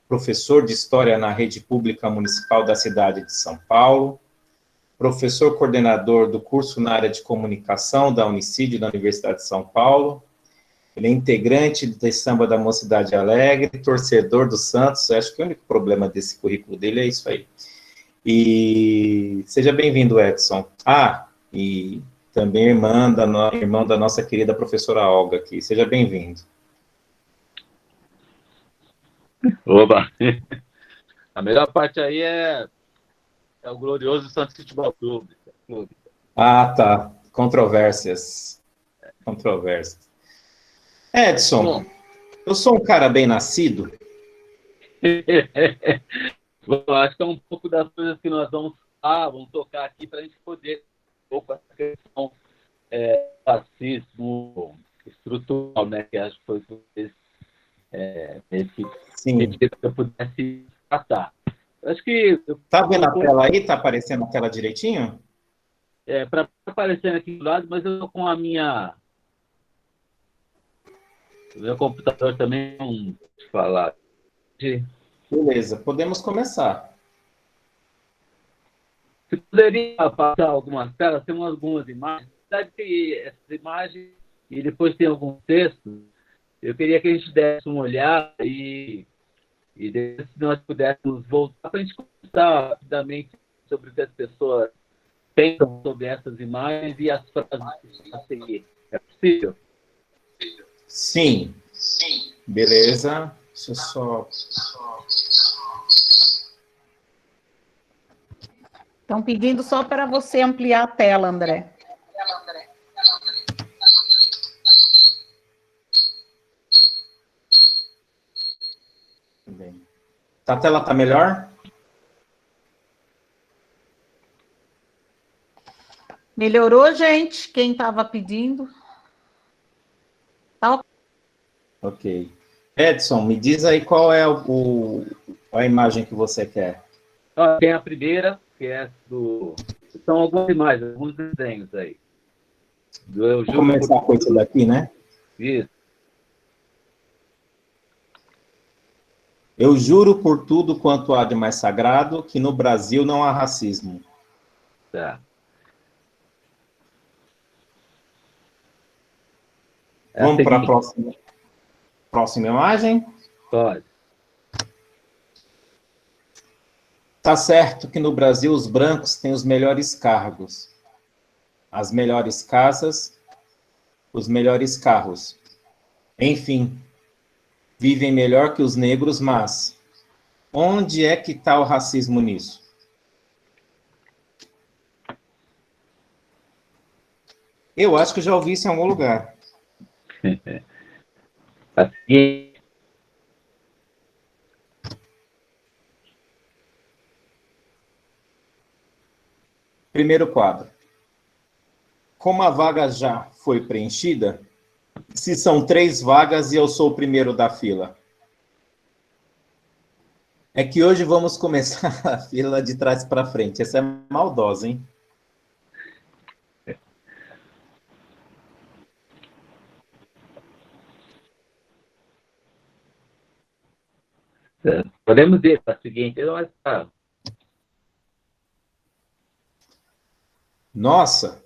professor de História na Rede Pública Municipal da cidade de São Paulo, professor coordenador do curso na área de comunicação da Unicid, da Universidade de São Paulo. Ele é integrante do Samba da Mocidade Alegre, torcedor do Santos. Acho que o único problema desse currículo dele é isso aí. E seja bem-vindo, Edson. E também irmão da nossa querida professora Olga aqui. Seja bem-vindo. Oba! A melhor parte aí é o glorioso Santos Futebol Clube. Tá. Controvérsias. Edson, bom, eu sou um cara bem nascido. Bom, acho que é um pouco das coisas que nós vamos tocar aqui para a gente poder um pouco essa questão racismo estrutural, né? Que acho que foi esse que eu pudesse tratar. Acho que... Tá vendo a tela aí? Tá aparecendo a tela direitinho? Para aparecer aqui do lado, mas eu estou com a minha... O meu computador também não falar. Beleza, podemos começar. Você poderia passar algumas telas? Tem algumas imagens. Na verdade, tem essas imagens e depois tem algum texto. Eu queria que a gente desse uma olhada e depois, se nós pudéssemos voltar para a gente conversar rapidamente sobre o que as pessoas pensam sobre essas imagens e as frases a seguir. É possível? Sim. Beleza. Deixa eu só... Estão pedindo só para você ampliar a tela, André. Bem. A tela está melhor? Melhorou, gente? Quem estava pedindo? Tá. Ok. Edson, me diz aí qual é a imagem que você quer. Tem a primeira, que é do... São algumas imagens, alguns desenhos aí. Vou começar com esse daqui, né? Isso. Eu juro por tudo quanto há de mais sagrado que no Brasil não há racismo. Tá. Vamos para a próxima imagem? Pode. Tá certo que no Brasil os brancos têm os melhores cargos, as melhores casas, os melhores carros. Enfim, vivem melhor que os negros, mas onde é que está o racismo nisso? Eu acho que já ouvi isso em algum lugar. Assim. Primeiro quadro. Como a vaga já foi preenchida, se são 3 vagas e eu sou o primeiro da fila. É que hoje vamos começar a fila de trás para frente. Essa é maldosa, hein? Podemos ir para a seguinte. Nossa,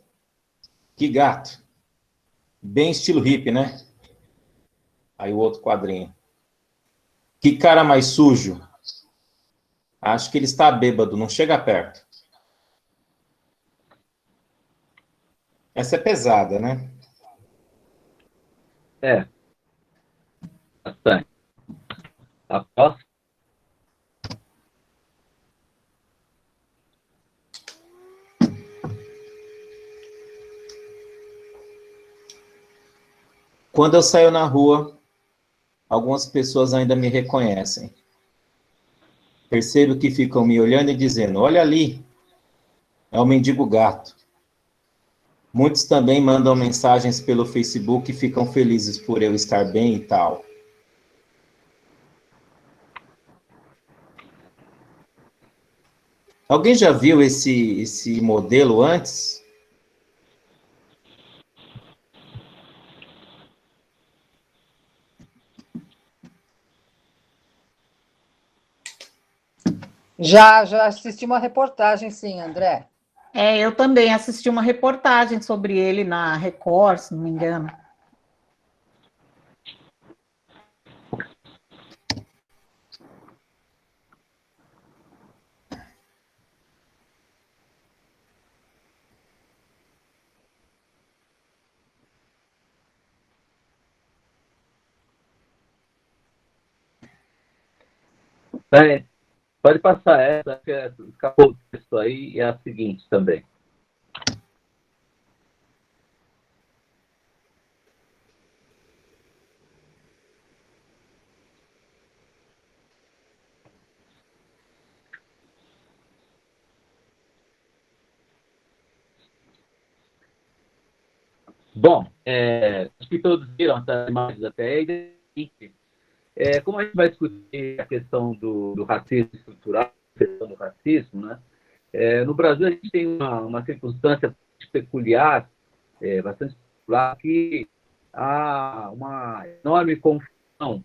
que gato. Bem estilo hippie, né? Aí o outro quadrinho. Que cara mais sujo. Acho que ele está bêbado, não chega perto. Essa é pesada, né? Bastante. A próxima. Quando eu saio na rua, algumas pessoas ainda me reconhecem. Percebo que ficam me olhando e dizendo, olha ali, é o mendigo gato. Muitos também mandam mensagens pelo Facebook e ficam felizes por eu estar bem e tal. Alguém já viu esse modelo antes? Já assisti uma reportagem, sim, André. Eu também assisti uma reportagem sobre ele na Record, se não me engano. Pode passar essa, que escapou o texto aí, e é a seguinte também. Bom, acho que todos viram essas imagens até aí. Como a gente vai discutir a questão do racismo estrutural, a questão do racismo, né? No Brasil, a gente tem uma circunstância peculiar, bastante particular, que há uma enorme confusão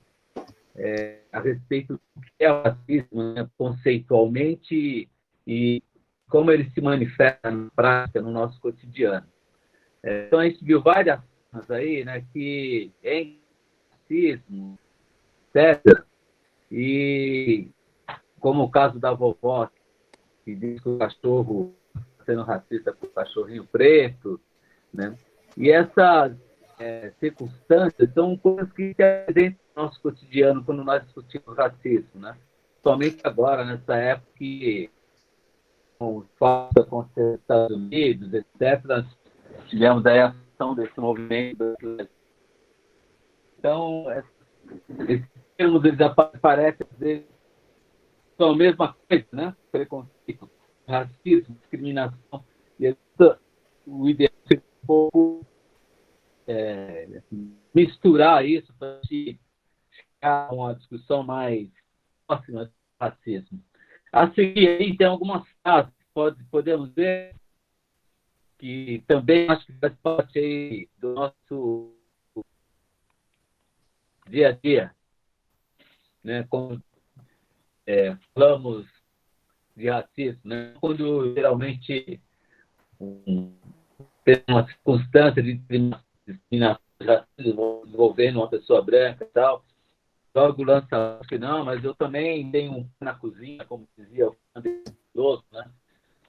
a respeito do que é o racismo, né, conceitualmente e como ele se manifesta na prática, no nosso cotidiano. Então, a gente viu várias coisas aí, né, que em racismo, etc., e como o caso da vovó, que diz que o cachorro está sendo racista com o cachorrinho preto, né? E essas circunstâncias são coisas que se apresentam no nosso cotidiano quando nós discutimos racismo, né? Somente agora, nessa época que com os fatos contra os Estados Unidos, etc., nós tivemos aí a ação desse movimento. Então, esses termos, eles aparecem, às vezes, são a mesma coisa, né? Preconceito, racismo, discriminação. E o ideal é um pouco misturar isso para chegar a uma discussão mais próxima do racismo. A seguir, aí, tem algumas frases que podemos ver que também acho que faz parte aí do nosso dia a dia, né? Como falamos de racismo, né? Quando geralmente tem uma circunstância de discriminação envolvendo uma pessoa branca e tal, logo lança que não, mas eu também tenho um na cozinha, como dizia o outro, né?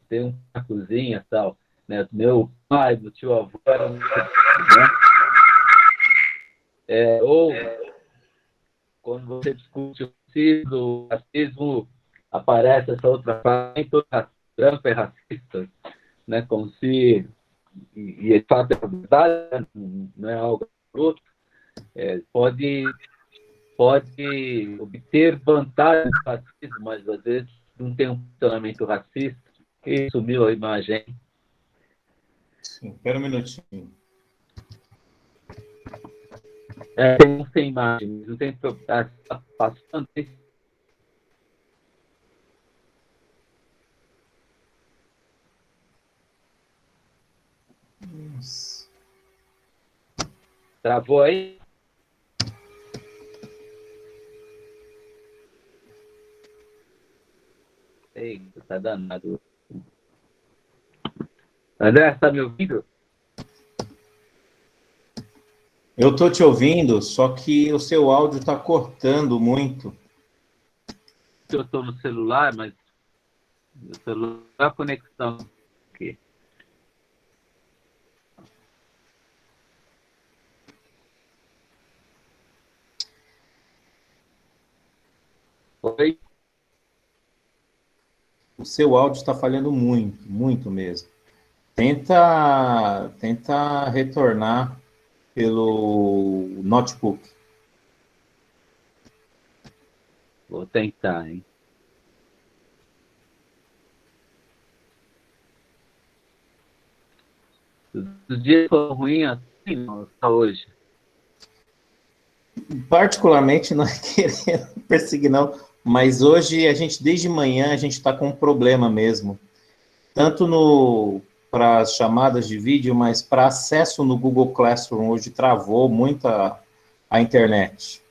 Tenho um na cozinha e tal, né? Meu pai, meu tio avô era né? Ou quando você discute o racismo, aparece essa outra frase, nem todo branco é racista, né? Como se e de fato é verdade, não é algo bruto, pode obter vantagem do racismo, mas às vezes não tem um funcionamento racista. E sumiu a imagem. Sim, espera um minutinho. Tem sem imagem, não tem que estar passando. Isso. Travou aí? Eita, tá danado. André, está me ouvindo? Eu estou te ouvindo, só que o seu áudio está cortando muito. Eu estou no celular, mas o celular é a conexão aqui. Oi? O seu áudio está falhando muito, muito mesmo. Tenta retornar pelo notebook. Vou tentar, hein? Os dias foram ruins assim, não, só hoje. Particularmente, não é querendo perseguir, não, mas hoje, desde manhã, a gente está com um problema mesmo. Tanto para as chamadas de vídeo, mas para acesso no Google Classroom, hoje travou muito a internet.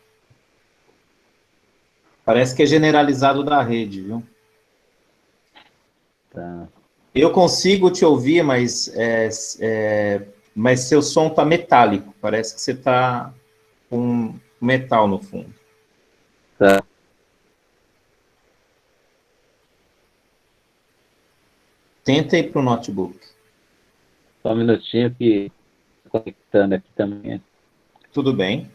Parece que é generalizado da rede, viu? Eu consigo te ouvir, mas seu som está metálico. Parece que você está com metal no fundo. Tá. Tenta ir para o notebook. Só um minutinho que estou conectando aqui também. Tudo bem.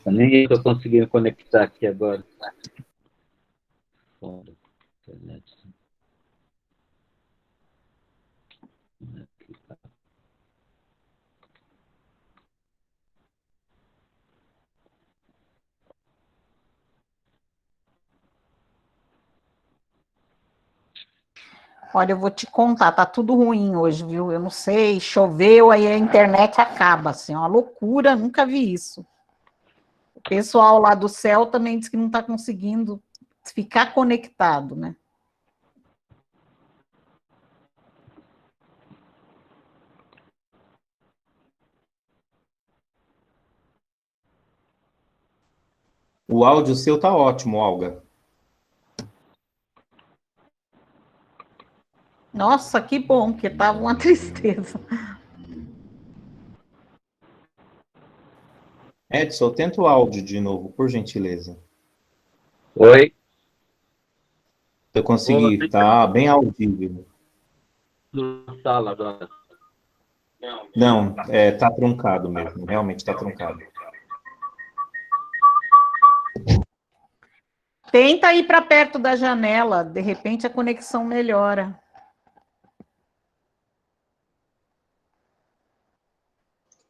Nem estou conseguindo conectar aqui agora. Internet. Olha, eu vou te contar, tá tudo ruim hoje, viu? Eu não sei, choveu, aí a internet acaba, assim, uma loucura, nunca vi isso. O pessoal lá do céu também diz que não está conseguindo ficar conectado, né? O áudio seu tá ótimo, Olga. Nossa, que bom, porque tava uma tristeza. Edson, tenta o áudio de novo, por gentileza. Oi? Eu consegui, tá bem audível. Na sala agora. Não, tá truncado mesmo, realmente tá truncado. Tenta ir para perto da janela, de repente a conexão melhora.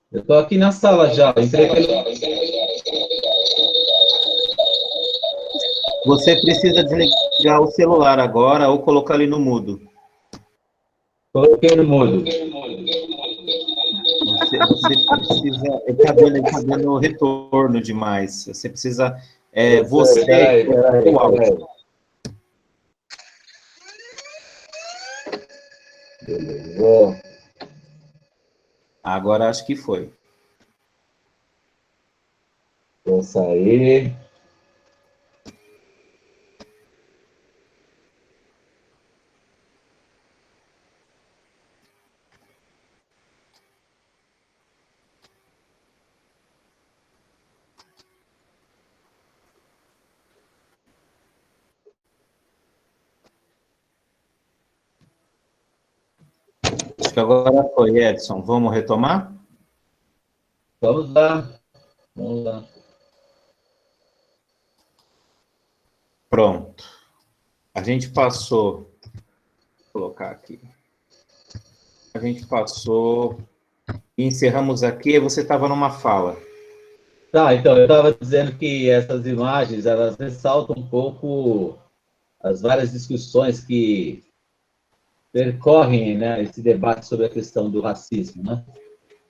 Eu estou aqui na sala já. Entrei pelo... Você precisa desligar o celular agora ou colocar ele no mudo. Coloquei no mudo. Você precisa... Ele tá dando retorno demais. Você precisa... Peraí. O áudio. Beleza. Agora acho que foi. Vou sair. Acho que agora foi, Edson. Vamos retomar? Vamos lá. Vamos lá. Pronto. A gente passou... Vou colocar aqui. A gente passou... E encerramos aqui, você estava numa fala. Tá, então, eu estava dizendo que essas imagens, elas ressaltam um pouco as várias discussões que percorrem, né, esse debate sobre a questão do racismo, né?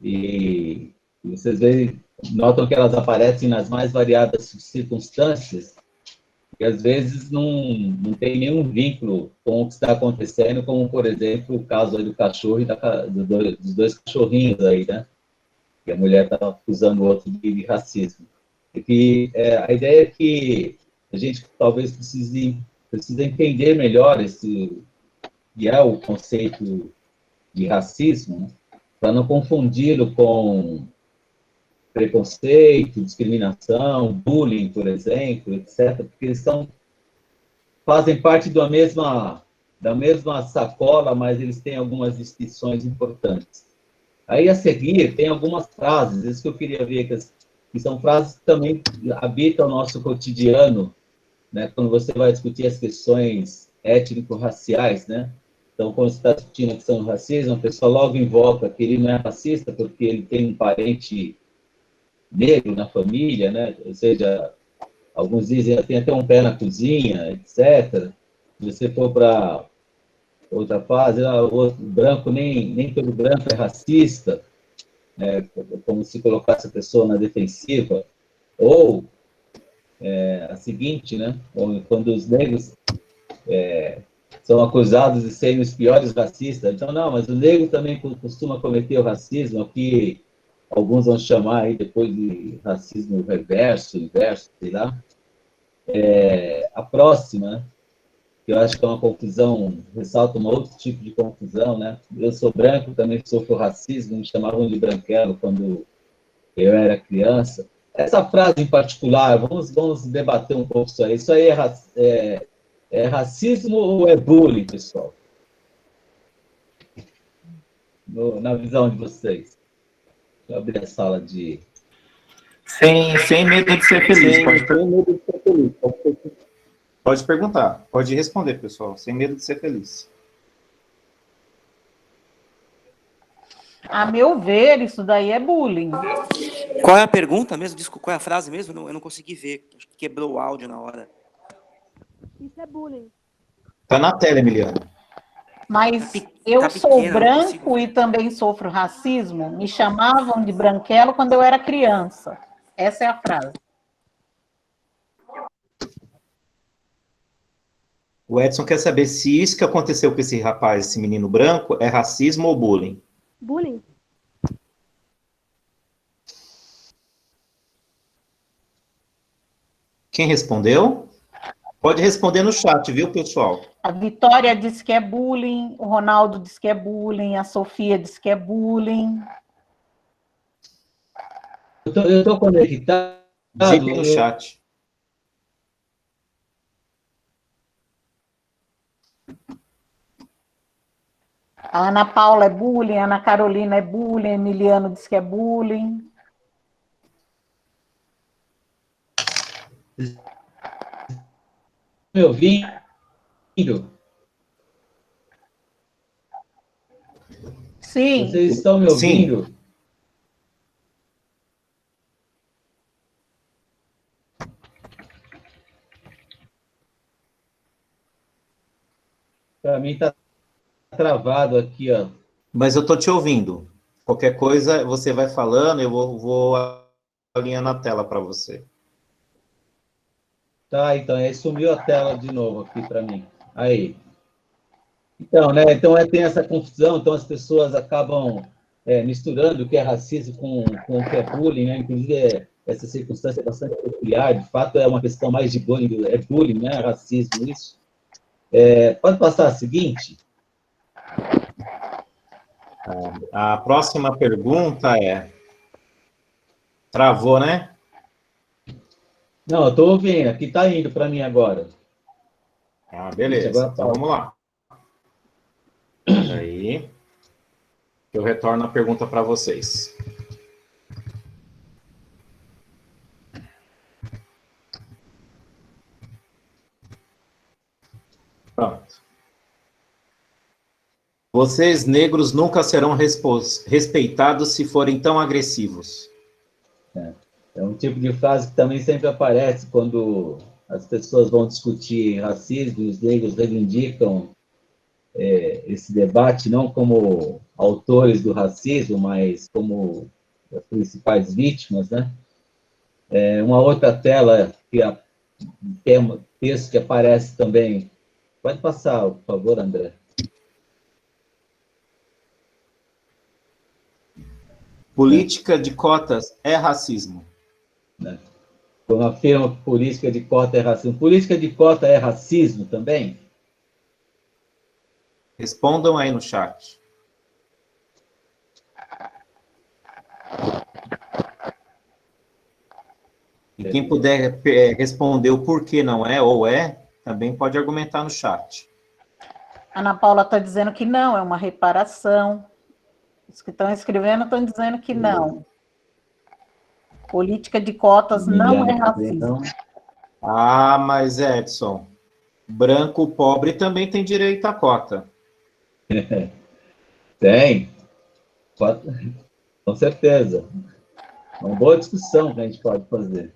E vocês veem, notam que elas aparecem nas mais variadas circunstâncias, que às vezes não tem nenhum vínculo com o que está acontecendo, como, por exemplo, o caso aí do cachorro e dos dois cachorrinhos aí, né? Que a mulher estava acusando o outro de racismo. E que a ideia é que a gente talvez precise entender melhor que é o conceito de racismo, né? Para não confundi-lo com preconceito, discriminação, bullying, por exemplo, etc., porque eles fazem parte da mesma sacola, mas eles têm algumas distinções importantes. Aí, a seguir, tem algumas frases, isso que eu queria ver, que são frases que também habitam o nosso cotidiano, né, quando você vai discutir as questões étnico-raciais, né? Então, quando você está discutindo a questão do racismo, a pessoa logo invoca que ele não é racista porque ele tem um parente negro na família, né? Ou seja, alguns dizem que tem até um pé na cozinha, etc. Se você for para outra frase, o outro branco, nem todo branco é racista, como se colocasse a pessoa na defensiva, ou a seguinte, né? Quando os negros são acusados de serem os piores racistas, então, não, mas o negro também costuma cometer o racismo, o que alguns vão chamar aí depois de racismo reverso, inverso, sei lá. A próxima, né? Que eu acho que é uma confusão, ressalta um outro tipo de confusão, né? Eu sou branco, também sofro racismo, me chamavam de branquelo quando eu era criança. Essa frase em particular, vamos debater um pouco isso aí. Isso aí é racismo ou é bullying, pessoal? Na visão de vocês. Deixa eu abrir a sala de... Sem medo de ser feliz. Sem medo de ser feliz. Pode perguntar, pode responder, pessoal, sem medo de ser feliz. A meu ver, isso daí é bullying. Qual é a pergunta mesmo? Desculpa, qual é a frase mesmo? Eu não consegui ver. Acho que quebrou o áudio na hora. Isso é bullying. Tá na tela, Emiliano. Mas eu sou pequena, branco e também sofro racismo. Me chamavam de branquelo quando eu era criança. Essa é a frase. O Edson quer saber se isso que aconteceu com esse rapaz, esse menino branco, é racismo ou bullying? Bullying. Quem respondeu? Pode responder no chat, viu, pessoal? A Vitória disse que é bullying, o Ronaldo disse que é bullying, a Sofia disse que é bullying. Eu estou conectado. Diga no chat. A Ana Paula é bullying, a Ana Carolina é bullying, a Emiliano disse que é bullying. Me ouvindo? Sim. Vocês estão me ouvindo? Sim. Para mim está travado aqui, ó. Mas eu estou te ouvindo. Qualquer coisa, você vai falando, eu vou alinhando a tela para você. Tá, então, aí sumiu a tela de novo aqui para mim. Aí. Então, né, tem essa confusão, então as pessoas acabam misturando o que é racismo com o que é bullying, né? Inclusive, essa circunstância é bastante peculiar, de fato é uma questão mais de bullying, é bullying, né? Racismo, isso. Pode passar a seguinte? A próxima pergunta é... Travou, né? Não, eu estou ouvindo, aqui está indo para mim agora. Ah, beleza. Então vamos lá. Aí, eu retorno a pergunta para vocês. Pronto. Vocês, negros, nunca serão respeitados se forem tão agressivos. É um tipo de frase que também sempre aparece quando as pessoas vão discutir racismo, os negros reivindicam esse debate não como autores do racismo, mas como as principais vítimas, né? Uma outra tela que tem um texto que aparece também. Pode passar, por favor, André. Política de cotas é racismo. Quando afirma que política de cota é racismo. Política de cota é racismo também? Respondam aí no chat. E quem puder responder o porquê não é ou é, também pode argumentar no chat. Ana Paula está dizendo que não, é uma reparação. Os que estão escrevendo estão dizendo que não. Política de cotas não é racismo. Ah, mas Edson, branco pobre também tem direito à cota. Tem. Com certeza. É uma boa discussão que a gente pode fazer.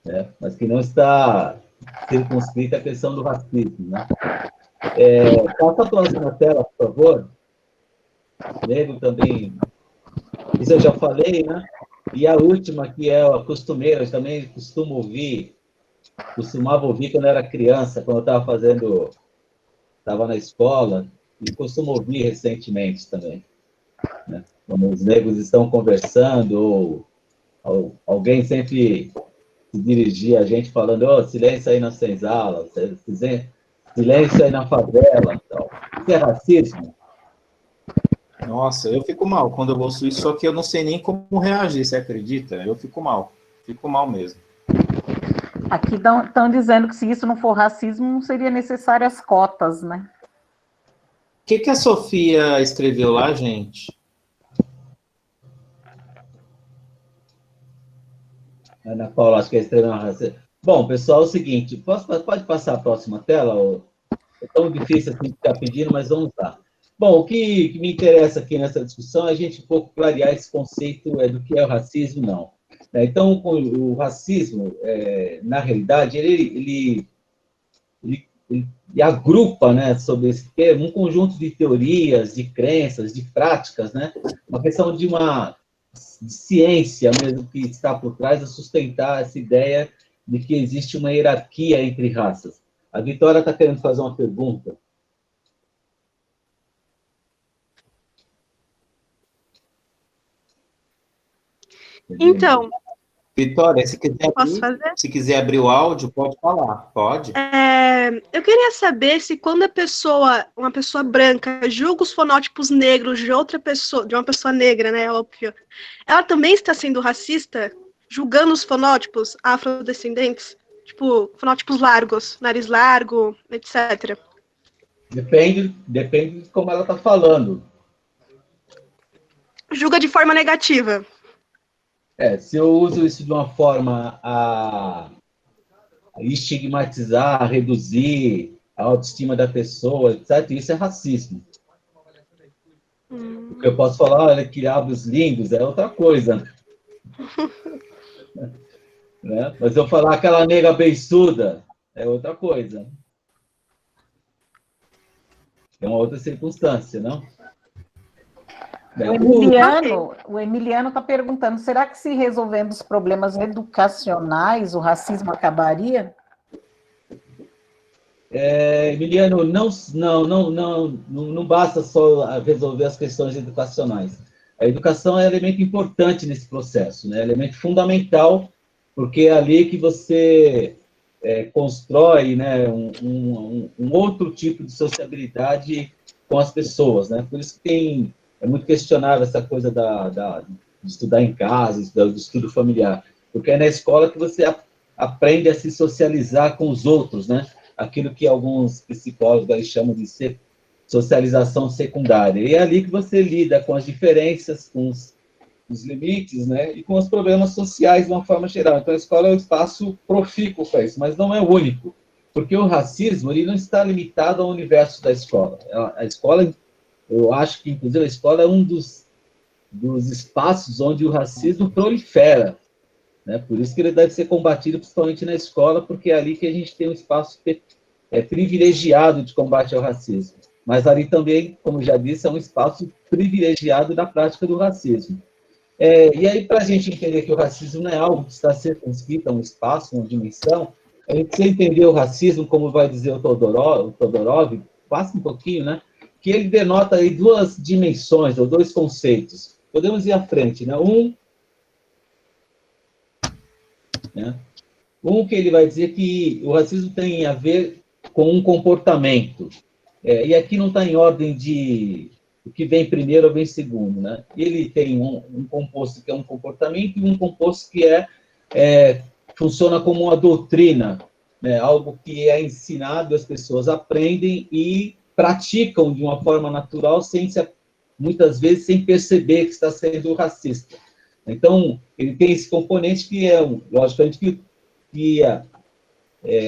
Né? Mas que não está circunscrita a questão do racismo. Né? Passa a próxima tela, por favor. Nego também, isso eu já falei, né? E a última, que é a costumeira, eu também costumava ouvir quando eu era criança, quando eu estava na escola, e costumo ouvir recentemente também, né? Quando os negros estão conversando, ou alguém sempre se dirigia a gente falando, silêncio aí na senzala, silêncio aí na favela, tal. Isso é racismo? Nossa, eu fico mal quando eu ouço isso, só que eu não sei nem como reagir, você acredita? Eu fico mal mesmo. Aqui estão dizendo que se isso não for racismo, não seria necessário as cotas, né? O que a Sofia escreveu lá, gente? Ana Paula, acho que é extrema racismo. Bom, pessoal, é o seguinte, pode passar a próxima tela? É tão difícil assim ficar pedindo, mas vamos lá. Bom, o que me interessa aqui nessa discussão é a gente um pouco clarear esse conceito do que é o racismo, não. Então, o racismo, na realidade, ele agrupa, né, sobre esse termo, um conjunto de teorias, de crenças, de práticas, né, uma questão de ciência mesmo que está por trás de sustentar essa ideia de que existe uma hierarquia entre raças. A Vitória está querendo fazer uma pergunta. Então, Vitória, posso fazer? se quiser abrir o áudio, pode falar. Pode. Eu queria saber se quando uma pessoa branca, julga os fonótipos negros de uma pessoa negra, né, óbvio, ela também está sendo racista, julgando os fonótipos afrodescendentes, tipo, fonótipos largos, nariz largo, etc. Depende de como ela está falando. Julga de forma negativa. Se eu uso isso de uma forma a estigmatizar, a reduzir a autoestima da pessoa, etc., isso é racismo. O que eu posso falar, olha, que lábios lindos, é outra coisa. Né? Mas eu falar aquela nega beiçuda, é outra coisa. É uma outra circunstância, não? O Emiliano está perguntando, será que se resolvendo os problemas educacionais, o racismo acabaria? Emiliano, não basta só resolver as questões educacionais. A educação é um elemento importante nesse processo, né? É um elemento fundamental, porque é ali que você constrói, né, um outro tipo de sociabilidade com as pessoas, né? Por isso que é muito questionável essa coisa de estudar em casa, do estudo familiar, porque é na escola que você aprende a se socializar com os outros, né? Aquilo que alguns psicólogos chamam de socialização secundária. E é ali que você lida com as diferenças, com os limites, né? E com os problemas sociais de uma forma geral. Então, a escola é um espaço profícuo para isso, mas não é o único, porque o racismo ele não está limitado ao universo da escola. A escola, eu acho que, inclusive, a escola é um dos espaços onde o racismo prolifera, né? Por isso que ele deve ser combatido principalmente na escola, porque é ali que a gente tem um espaço privilegiado de combate ao racismo. Mas ali também, como já disse, é um espaço privilegiado da prática do racismo. E aí, para a gente entender que o racismo não é algo que está circunscrito a um espaço, uma dimensão, a gente precisa entender o racismo, como vai dizer o Todorov, passa um pouquinho, né? Que ele denota aí duas dimensões, ou dois conceitos. Podemos ir à frente, né? Um que ele vai dizer que o racismo tem a ver com um comportamento. E aqui não está em ordem de o que vem primeiro ou vem segundo, né? Ele tem um composto que é um comportamento e um composto que funciona como uma doutrina, né? Algo que é ensinado, as pessoas aprendem e praticam de uma forma natural, muitas vezes sem perceber que está sendo racista. Então, ele tem esse componente que logicamente, que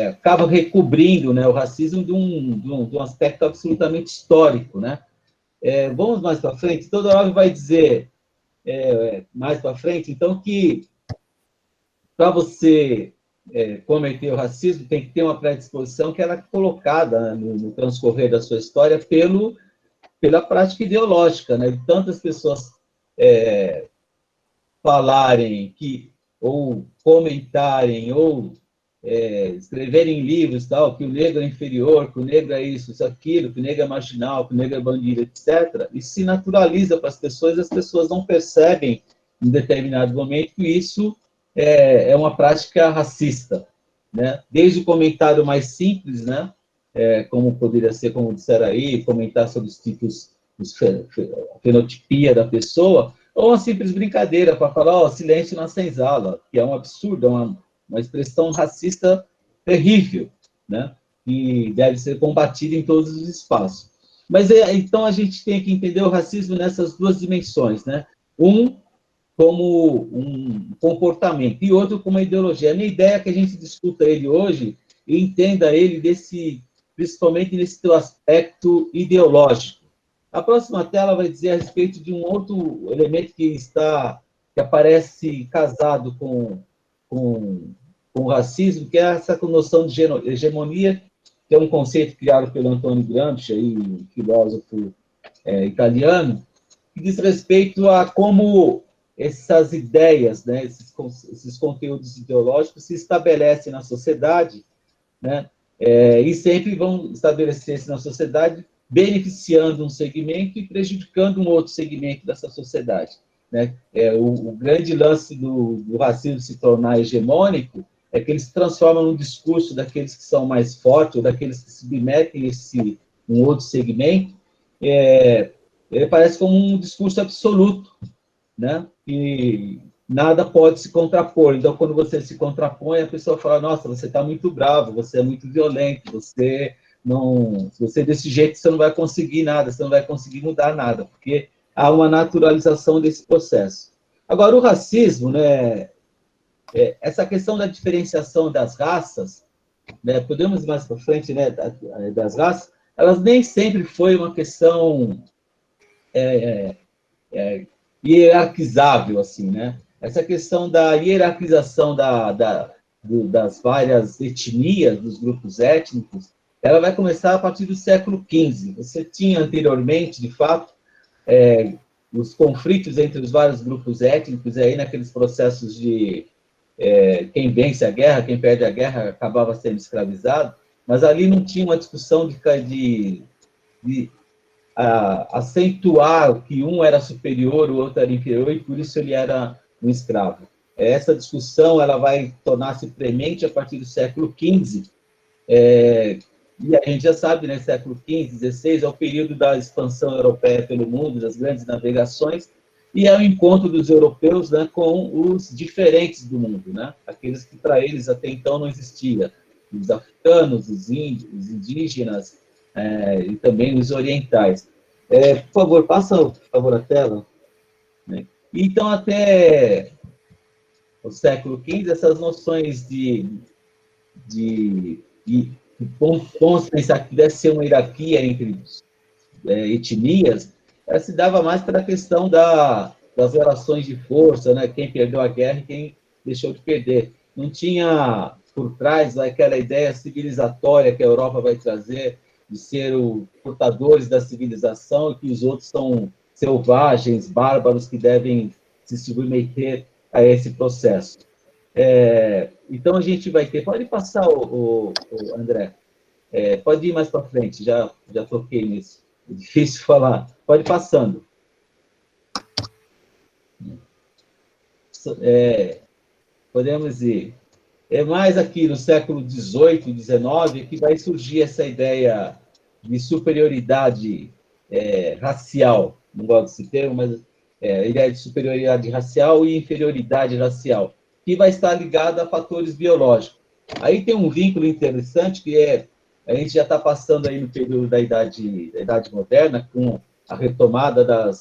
acaba recobrindo, né, o racismo de um aspecto absolutamente histórico, né? Vamos mais para frente. Todorov vai dizer mais para frente, então, que para você cometer o racismo, tem que ter uma predisposição que ela é colocada, né, no transcorrer da sua história pela prática ideológica, né? De tantas pessoas falarem ou comentarem, ou escreverem livros, tal, que o negro é inferior, que o negro é isso aquilo, que o negro é marginal, que o negro é bandido, etc. E se naturaliza para as pessoas não percebem, em determinado momento, que isso é uma prática racista, né? Desde o comentário mais simples, né? Como poderia ser, como disseram aí, comentar sobre os tipos, a fenotipia da pessoa, ou uma simples brincadeira para falar, silêncio na senzala, que é um absurdo, é uma expressão racista terrível, né? Que deve ser combatida em todos os espaços. Mas, então, a gente tem que entender o racismo nessas duas dimensões, né? Como um comportamento, e outro como uma ideologia. A minha ideia é que a gente discuta ele hoje e entenda ele principalmente nesse teu aspecto ideológico. A próxima tela vai dizer a respeito de um outro elemento que aparece casado com o racismo, que é essa noção de hegemonia, que é um conceito criado pelo Antonio Gramsci, aí, um filósofo italiano, que diz respeito a como essas ideias, né, esses conteúdos ideológicos se estabelecem na sociedade, né, e sempre vão estabelecer-se na sociedade beneficiando um segmento e prejudicando um outro segmento dessa sociedade, né? O grande lance do racismo se tornar hegemônico é que ele se transforma num discurso daqueles que são mais fortes, ou daqueles que submetem um outro segmento, ele parece como um discurso absoluto, né? E nada pode se contrapor. Então, quando você se contrapõe, a pessoa fala, nossa, você está muito bravo, você é muito violento, se você desse jeito, você não vai conseguir nada, você não vai conseguir mudar nada, porque há uma naturalização desse processo. Agora, o racismo, né, essa questão da diferenciação das raças, né, podemos ir mais para frente, né, das raças, elas nem sempre foi uma questão hierarquizável, assim, né? Essa questão da hierarquização das várias etnias, dos grupos étnicos, ela vai começar a partir do século XV. Você tinha anteriormente, de fato, os conflitos entre os vários grupos étnicos, aí naqueles processos de quem vence a guerra, quem perde a guerra, acabava sendo escravizado, mas ali não tinha uma discussão de acentuar que um era superior, o outro era inferior, e por isso ele era um escravo. Essa discussão ela vai tornar-se premente a partir do século XV, e a gente já sabe, né, século XV, XVI, é o período da expansão europeia pelo mundo, das grandes navegações, e é o encontro dos europeus, né, com os diferentes do mundo, né, aqueles que para eles até então não existia, os africanos, os índios, os indígenas, e também os orientais. Por favor, passa, por favor, a tela. Então, até o século XV, essas noções vamos pensar que deve ser uma hierarquia entre etnias, se dava mais para a questão das relações de força, né? Quem perdeu a guerra e quem deixou de perder. Não tinha por trás aquela ideia civilizatória que a Europa vai trazer, de ser os portadores da civilização e que os outros são selvagens, bárbaros, que devem se submeter a esse processo. Então, a gente vai ter... Pode passar, o André. Pode ir mais para frente, já toquei nisso. É difícil falar. Pode ir passando. Podemos ir. Mais aqui no século XVIII e XIX que vai surgir essa ideia de superioridade racial. Não gosto desse termo, mas ideia de superioridade racial e inferioridade racial, que vai estar ligada a fatores biológicos. Aí tem um vínculo interessante que a gente já está passando aí no período da idade moderna, com a retomada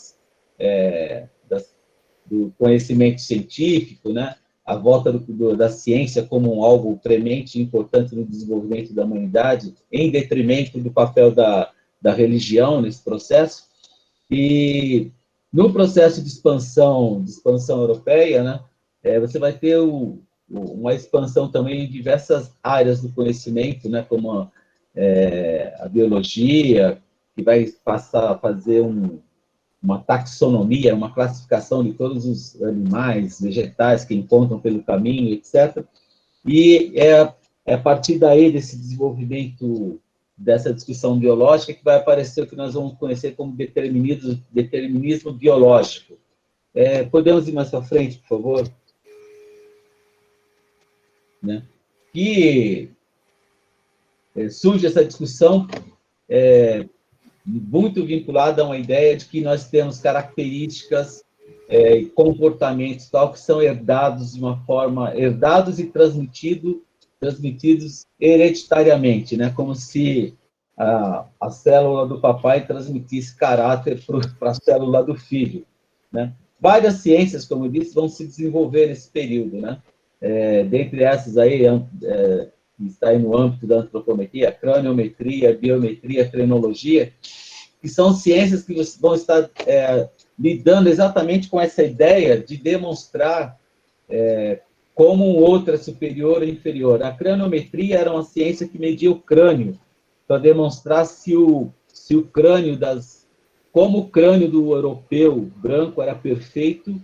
do conhecimento científico, né? A volta da ciência como algo premente e importante no desenvolvimento da humanidade, em detrimento do papel da religião nesse processo. E no processo de expansão europeia, né, você vai ter uma expansão também em diversas áreas do conhecimento, né, como a biologia, que vai passar a fazer uma taxonomia, uma classificação de todos os animais, vegetais que encontram pelo caminho, etc. E é a partir daí, desse desenvolvimento, dessa discussão biológica, que vai aparecer o que nós vamos conhecer como determinismo biológico. Podemos ir mais para frente, por favor? Né? Que surge essa discussão muito vinculada a uma ideia de que nós temos características e comportamentos tal que são herdados de uma forma, herdados e transmitidos hereditariamente, né? Como se a célula do papai transmitisse caráter para a célula do filho, né? Várias ciências, como eu disse, vão se desenvolver nesse período, né? Dentre essas aí, que está aí no âmbito da antropometria, craniometria, biometria, frenologia, que são ciências que vão estar lidando exatamente com essa ideia de demonstrar como um outro é superior ou inferior. A craniometria era uma ciência que media o crânio, para demonstrar se o crânio como o crânio do europeu branco era perfeito,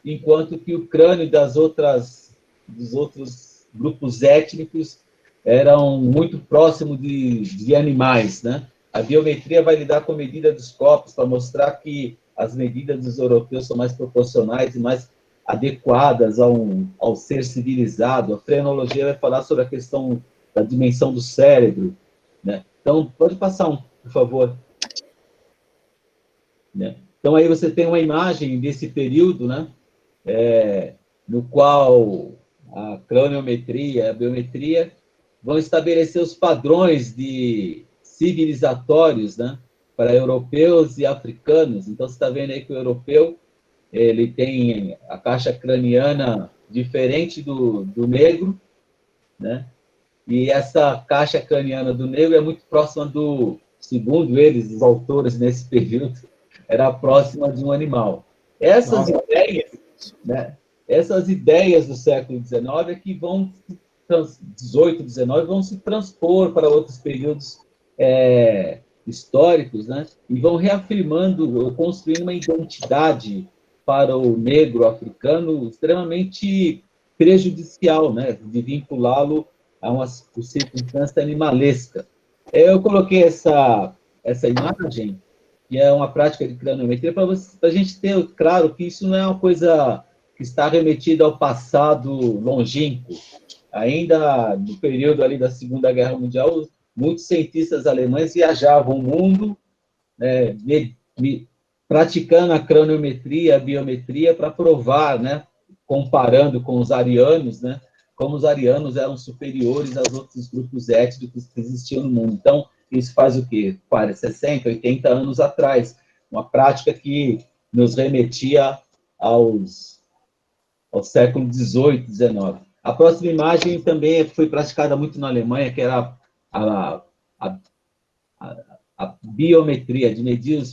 enquanto que o crânio dos outros grupos étnicos eram muito próximos de animais, né? A biometria vai lidar com a medida dos corpos, para mostrar que as medidas dos europeus são mais proporcionais e mais adequadas ao ser civilizado. A frenologia vai falar sobre a questão da dimensão do cérebro, né? Então, pode passar por favor. Né? Então, aí você tem uma imagem desse período, né? No qual a craniometria e a biometria vão estabelecer os padrões civilizatórios, né? Para europeus e africanos. Então, você está vendo aí que o europeu ele tem a caixa craniana diferente do negro, né? E essa caixa craniana do negro é muito próxima segundo eles, os autores nesse período, era próxima de um animal. Essas ideias, né? Essas ideias do século XIX é que vão, 18, 19, vão se transpor para outros períodos históricos, né? E vão reafirmando, construindo uma identidade para o negro africano extremamente prejudicial, né? De vinculá-lo a uma circunstância animalesca. Eu coloquei essa imagem, que é uma prática de craniometria, para a gente ter claro que isso não é uma coisa que está remetida ao passado longínquo. Ainda no período ali da Segunda Guerra Mundial, muitos cientistas alemães viajavam o mundo, praticando a craniometria, a biometria, para provar, né, comparando com os arianos, né, como os arianos eram superiores aos outros grupos étnicos que existiam no mundo. Então, isso faz o quê? 60, 80 anos atrás. Uma prática que nos remetia ao século XVIII, XIX. A próxima imagem também foi praticada muito na Alemanha, que era a biometria, de medir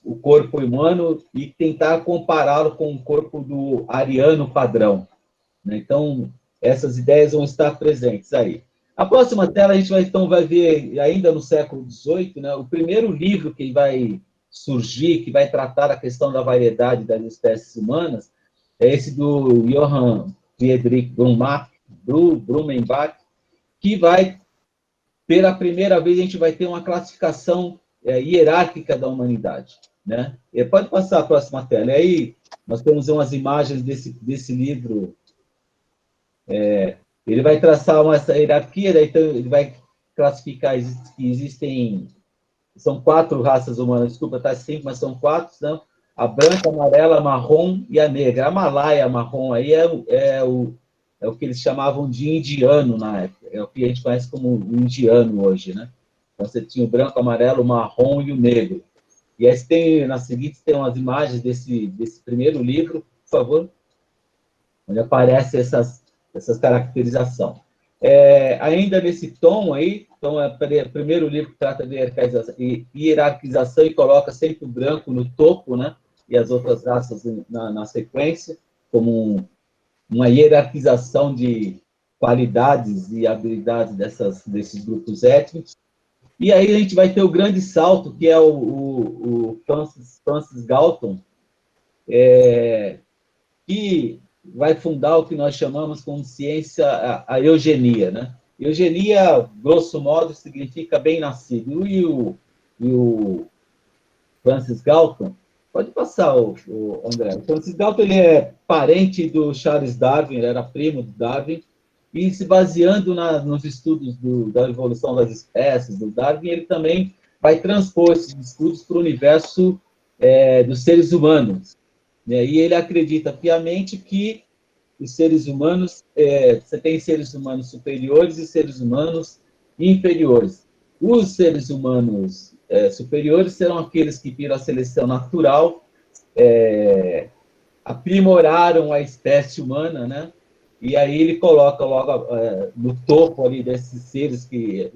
o corpo humano e tentar compará-lo com o corpo do ariano padrão. Então, essas ideias vão estar presentes aí. A próxima tela a gente vai ver, ainda no século XVIII, né, o primeiro livro que vai surgir, que vai tratar a questão da variedade das espécies humanas, é esse do Johann Friedrich Blumenbach, que vai, pela primeira vez, a gente vai ter uma classificação hierárquica da humanidade. Né? Pode passar a próxima tela. E aí nós temos umas imagens desse livro. Ele vai traçar essa hierarquia, daí então ele vai classificar que existem, são 4 raças humanas, desculpa, tá 5, mas são 4, não? A branca, a amarela, a marrom e a negra. A malaia marrom aí é o que eles chamavam de indiano na época, é o que a gente conhece como indiano hoje, né? Então você tinha o branco, o amarelo, o marrom e o negro. E aí na seguinte tem umas imagens desse primeiro livro, por favor, onde aparece essas caracterizações. Ainda nesse tom aí, então é o primeiro livro que trata de hierarquização e coloca sempre o branco no topo, né? E as outras raças na sequência, como uma hierarquização de qualidades e habilidades desses grupos étnicos. E aí a gente vai ter o grande salto, que é o Francis Galton, que vai fundar o que nós chamamos como ciência, a eugenia, né? Eugenia, grosso modo, significa bem-nascido. E o Francis Galton, pode passar, o André. O Francis Galton, ele é parente do Charles Darwin, ele era primo do Darwin, e se baseando nos estudos da evolução das espécies, do Darwin, ele também vai transpor esses estudos para o universo dos seres humanos. Né? E ele acredita piamente que os seres humanos, você tem seres humanos superiores e seres humanos inferiores. Os seres humanos superiores serão aqueles que, pela seleção natural, aprimoraram a espécie humana, né? E aí ele coloca logo no topo ali desses seres que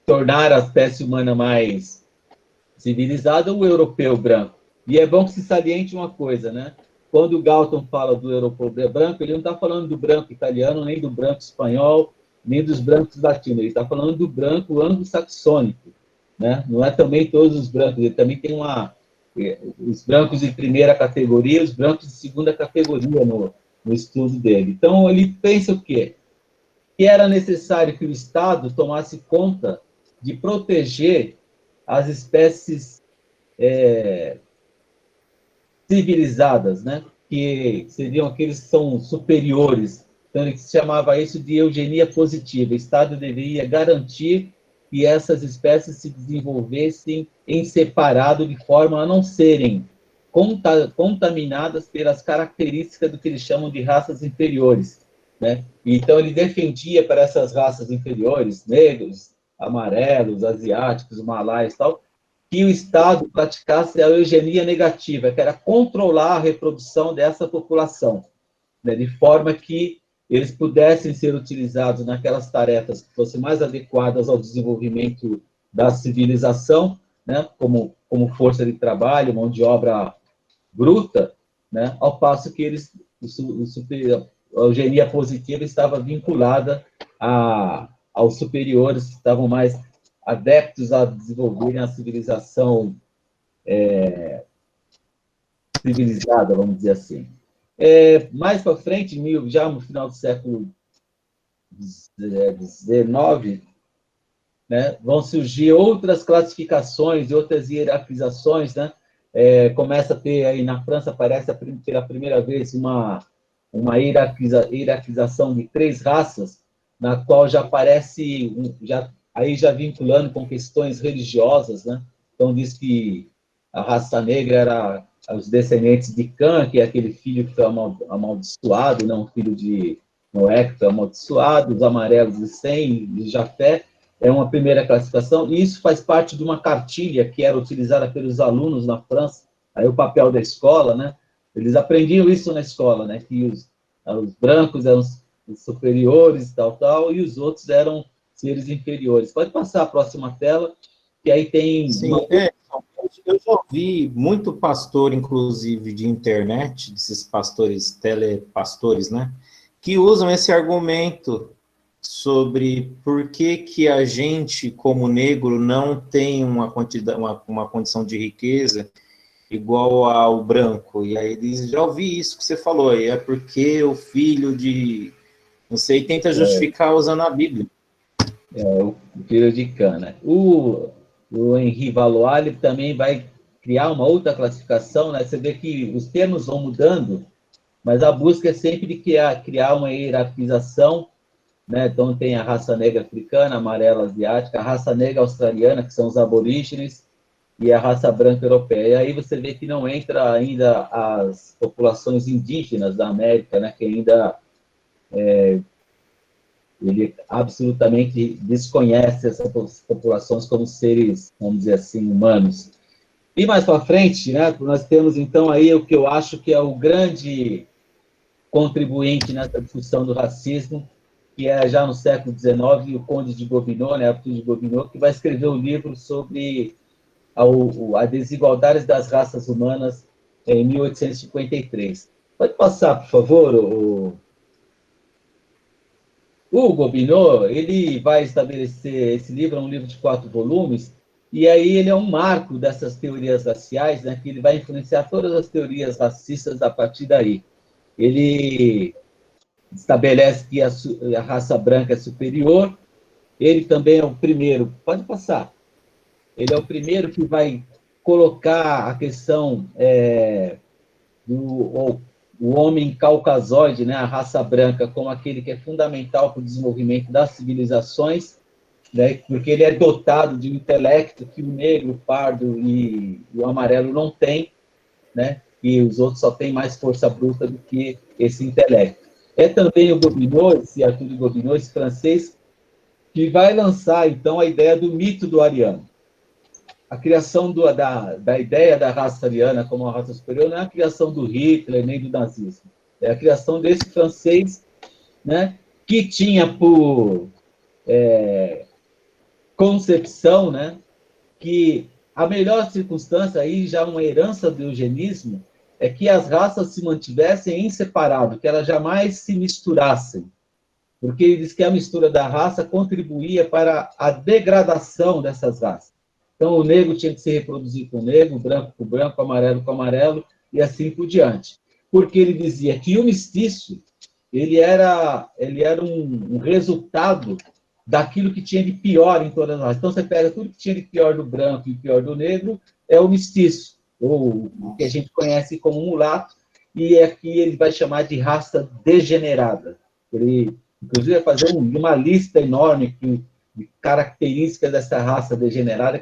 tornaram a espécie humana mais civilizada, o europeu branco. E é bom que se saliente uma coisa, né? Quando o Galton fala do europeu branco, ele não está falando do branco italiano, nem do branco espanhol, nem dos brancos latinos. Ele está falando do branco anglo-saxônico, né? Não é também todos os brancos. Ele também tem os brancos de primeira categoria, os brancos de segunda categoria no estudo dele. Então, ele pensa o quê? Que era necessário que o Estado tomasse conta de proteger as espécies civilizadas, né? Que seriam aqueles que são superiores. Então, ele chamava isso de eugenia positiva. O Estado deveria garantir que essas espécies se desenvolvessem em separado, de forma a não serem contaminadas pelas características do que eles chamam de raças inferiores. Né? Então, ele defendia para essas raças inferiores, negros, amarelos, asiáticos, malaios e tal, que o Estado praticasse a eugenia negativa, que era controlar a reprodução dessa população, né? De forma que eles pudessem ser utilizados naquelas tarefas que fossem mais adequadas ao desenvolvimento da civilização, né? Como força de trabalho, mão de obra bruta, né? Ao passo que a eugenia positiva estava vinculada aos superiores, que estavam mais adeptos a desenvolverem a civilização civilizada, vamos dizer assim. Mais para frente, já no final do século XIX, né, vão surgir outras classificações e outras hierarquizações, né? Começa a ter, aí na França, aparece pela primeira vez uma hierarquização de 3 raças, na qual já aparece, aí já vinculando com questões religiosas, né? Então, diz que a raça negra era os descendentes de Cã, que é aquele filho que foi amaldiçoado, não, um filho de Noé, que foi amaldiçoado, os amarelos de Sem, de Jafé, é uma primeira classificação, e isso faz parte de uma cartilha que era utilizada pelos alunos na França, aí o papel da escola, né? Eles aprendiam isso na escola, né? Que os brancos eram os superiores, tal, e os outros eram seres inferiores. Pode passar a próxima tela, que aí tem... Sim, eu já ouvi muito pastor, inclusive, de internet, desses pastores, telepastores, né, que usam esse argumento sobre por que a gente, como negro, não tem uma condição de riqueza igual ao branco. E aí eles já ouvi isso que você falou, aí é porque o filho de... não sei, tenta justificar usando a Bíblia. O filho de Cã, né? O Henri Valois, ele também vai criar uma outra classificação, né? Você vê que os termos vão mudando, mas a busca é sempre de criar uma hierarquização, né? Então, tem a raça negra africana, amarela asiática, a raça negra australiana, que são os aborígenes, e a raça branca europeia. E aí você vê que não entra ainda as populações indígenas da América, né? Que ainda... ele absolutamente desconhece essas populações como seres, vamos dizer assim, humanos. E mais para frente, né, nós temos, então, aí o que eu acho que é o grande contribuinte nessa discussão do racismo, que é já no século XIX, o Conde de Gobineau, né, Arthur de Gobineau, que vai escrever um livro sobre a desigualdade das raças humanas em 1853. Pode passar, por favor, o Gobineau, ele vai estabelecer, esse livro é um livro de 4 volumes, e aí ele é um marco dessas teorias raciais, né, que ele vai influenciar todas as teorias racistas a partir daí. Ele estabelece que a raça branca é superior, ele também é o primeiro, pode passar, ele é o primeiro que vai colocar a questão do o homem caucasoide, né, a raça branca, como aquele que é fundamental para o desenvolvimento das civilizações, né, porque ele é dotado de um intelecto que o negro, o pardo e o amarelo não têm, né, e os outros só têm mais força bruta do que esse intelecto. É também o Gobineau, esse Arthur de Gobineau, esse francês, que vai lançar, então, a ideia do mito do ariano. A criação da ideia da raça ariana como uma raça superior não é a criação do Hitler nem do nazismo. É a criação desse francês, né, que tinha por concepção, né, que a melhor circunstância, aí já uma herança do eugenismo, é que as raças se mantivessem em separado, que elas jamais se misturassem. Porque ele diz que a mistura da raça contribuía para a degradação dessas raças. Então, o negro tinha que se reproduzir com o negro, o branco com o branco, o amarelo com o amarelo, e assim por diante. Porque ele dizia que o mestiço, ele era um resultado daquilo que tinha de pior em todas as raças. Então, você pega tudo que tinha de pior do branco e pior do negro, é o mestiço, ou o que a gente conhece como mulato, e aqui ele vai chamar de raça degenerada. Ele, inclusive, vai fazer uma lista enorme de características dessa raça degenerada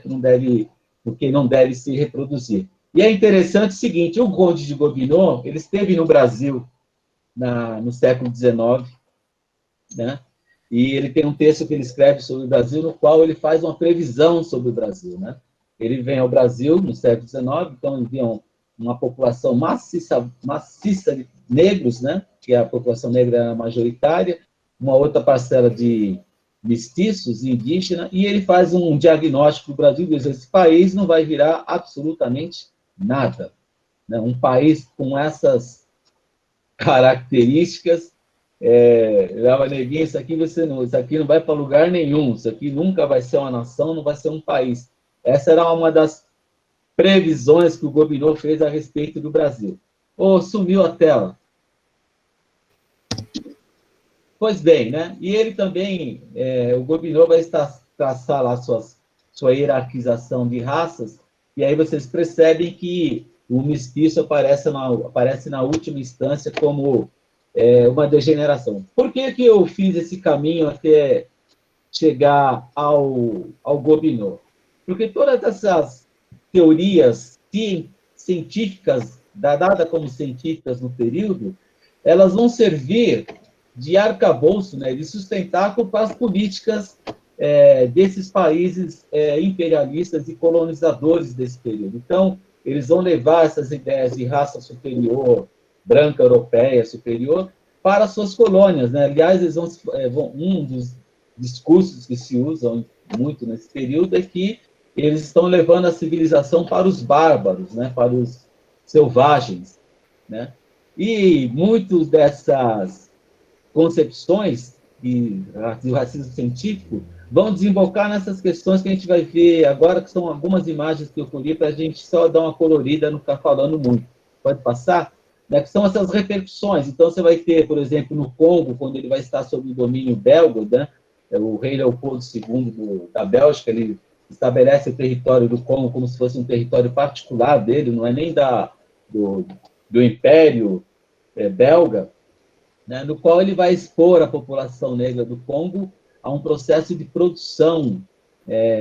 porque não deve se reproduzir. E é interessante o seguinte, o Conde de Gobineau, ele esteve no Brasil no século XIX, né? E ele tem um texto que ele escreve sobre o Brasil, no qual ele faz uma previsão sobre o Brasil, né? Ele vem ao Brasil no século XIX, então enviam uma população maciça de negros, né? Que a população negra era majoritária, uma outra parcela de mestiços e indígenas, e ele faz um diagnóstico do Brasil, diz, esse país não vai virar absolutamente nada. Né? Um país com essas características, leva neguinho, isso aqui não vai para lugar nenhum, isso aqui nunca vai ser uma nação, não vai ser um país. Essa era uma das previsões que o Gobineau fez a respeito do Brasil. Sumiu a tela. Pois bem, né? E ele também, o Gobineau vai traçar lá sua hierarquização de raças, e aí vocês percebem que o mestiço aparece na última instância como uma degeneração. Por que eu fiz esse caminho até chegar ao Gobineau? Porque todas essas teorias científicas, dadas como científicas no período, elas vão servir de arcabouço, né, de sustentáculo para as políticas desses países imperialistas e colonizadores desse período. Então, eles vão levar essas ideias de raça superior, branca, europeia, superior, para suas colônias. Né? Aliás, eles um dos discursos que se usam muito nesse período é que eles estão levando a civilização para os bárbaros, né, para os selvagens. Né? E muitas dessas concepções do racismo científico vão desembocar nessas questões que a gente vai ver agora, que são algumas imagens que eu colhi para a gente só dar uma colorida, não ficar falando muito. Pode passar? Né, que são essas repercussões. Então, você vai ter, por exemplo, no Congo, quando ele vai estar sob o domínio belga, né, o rei Leopoldo II da Bélgica, ele estabelece o território do Congo como se fosse um território particular dele, não é nem do Império belga, né, no qual ele vai expor a população negra do Congo a um processo de produção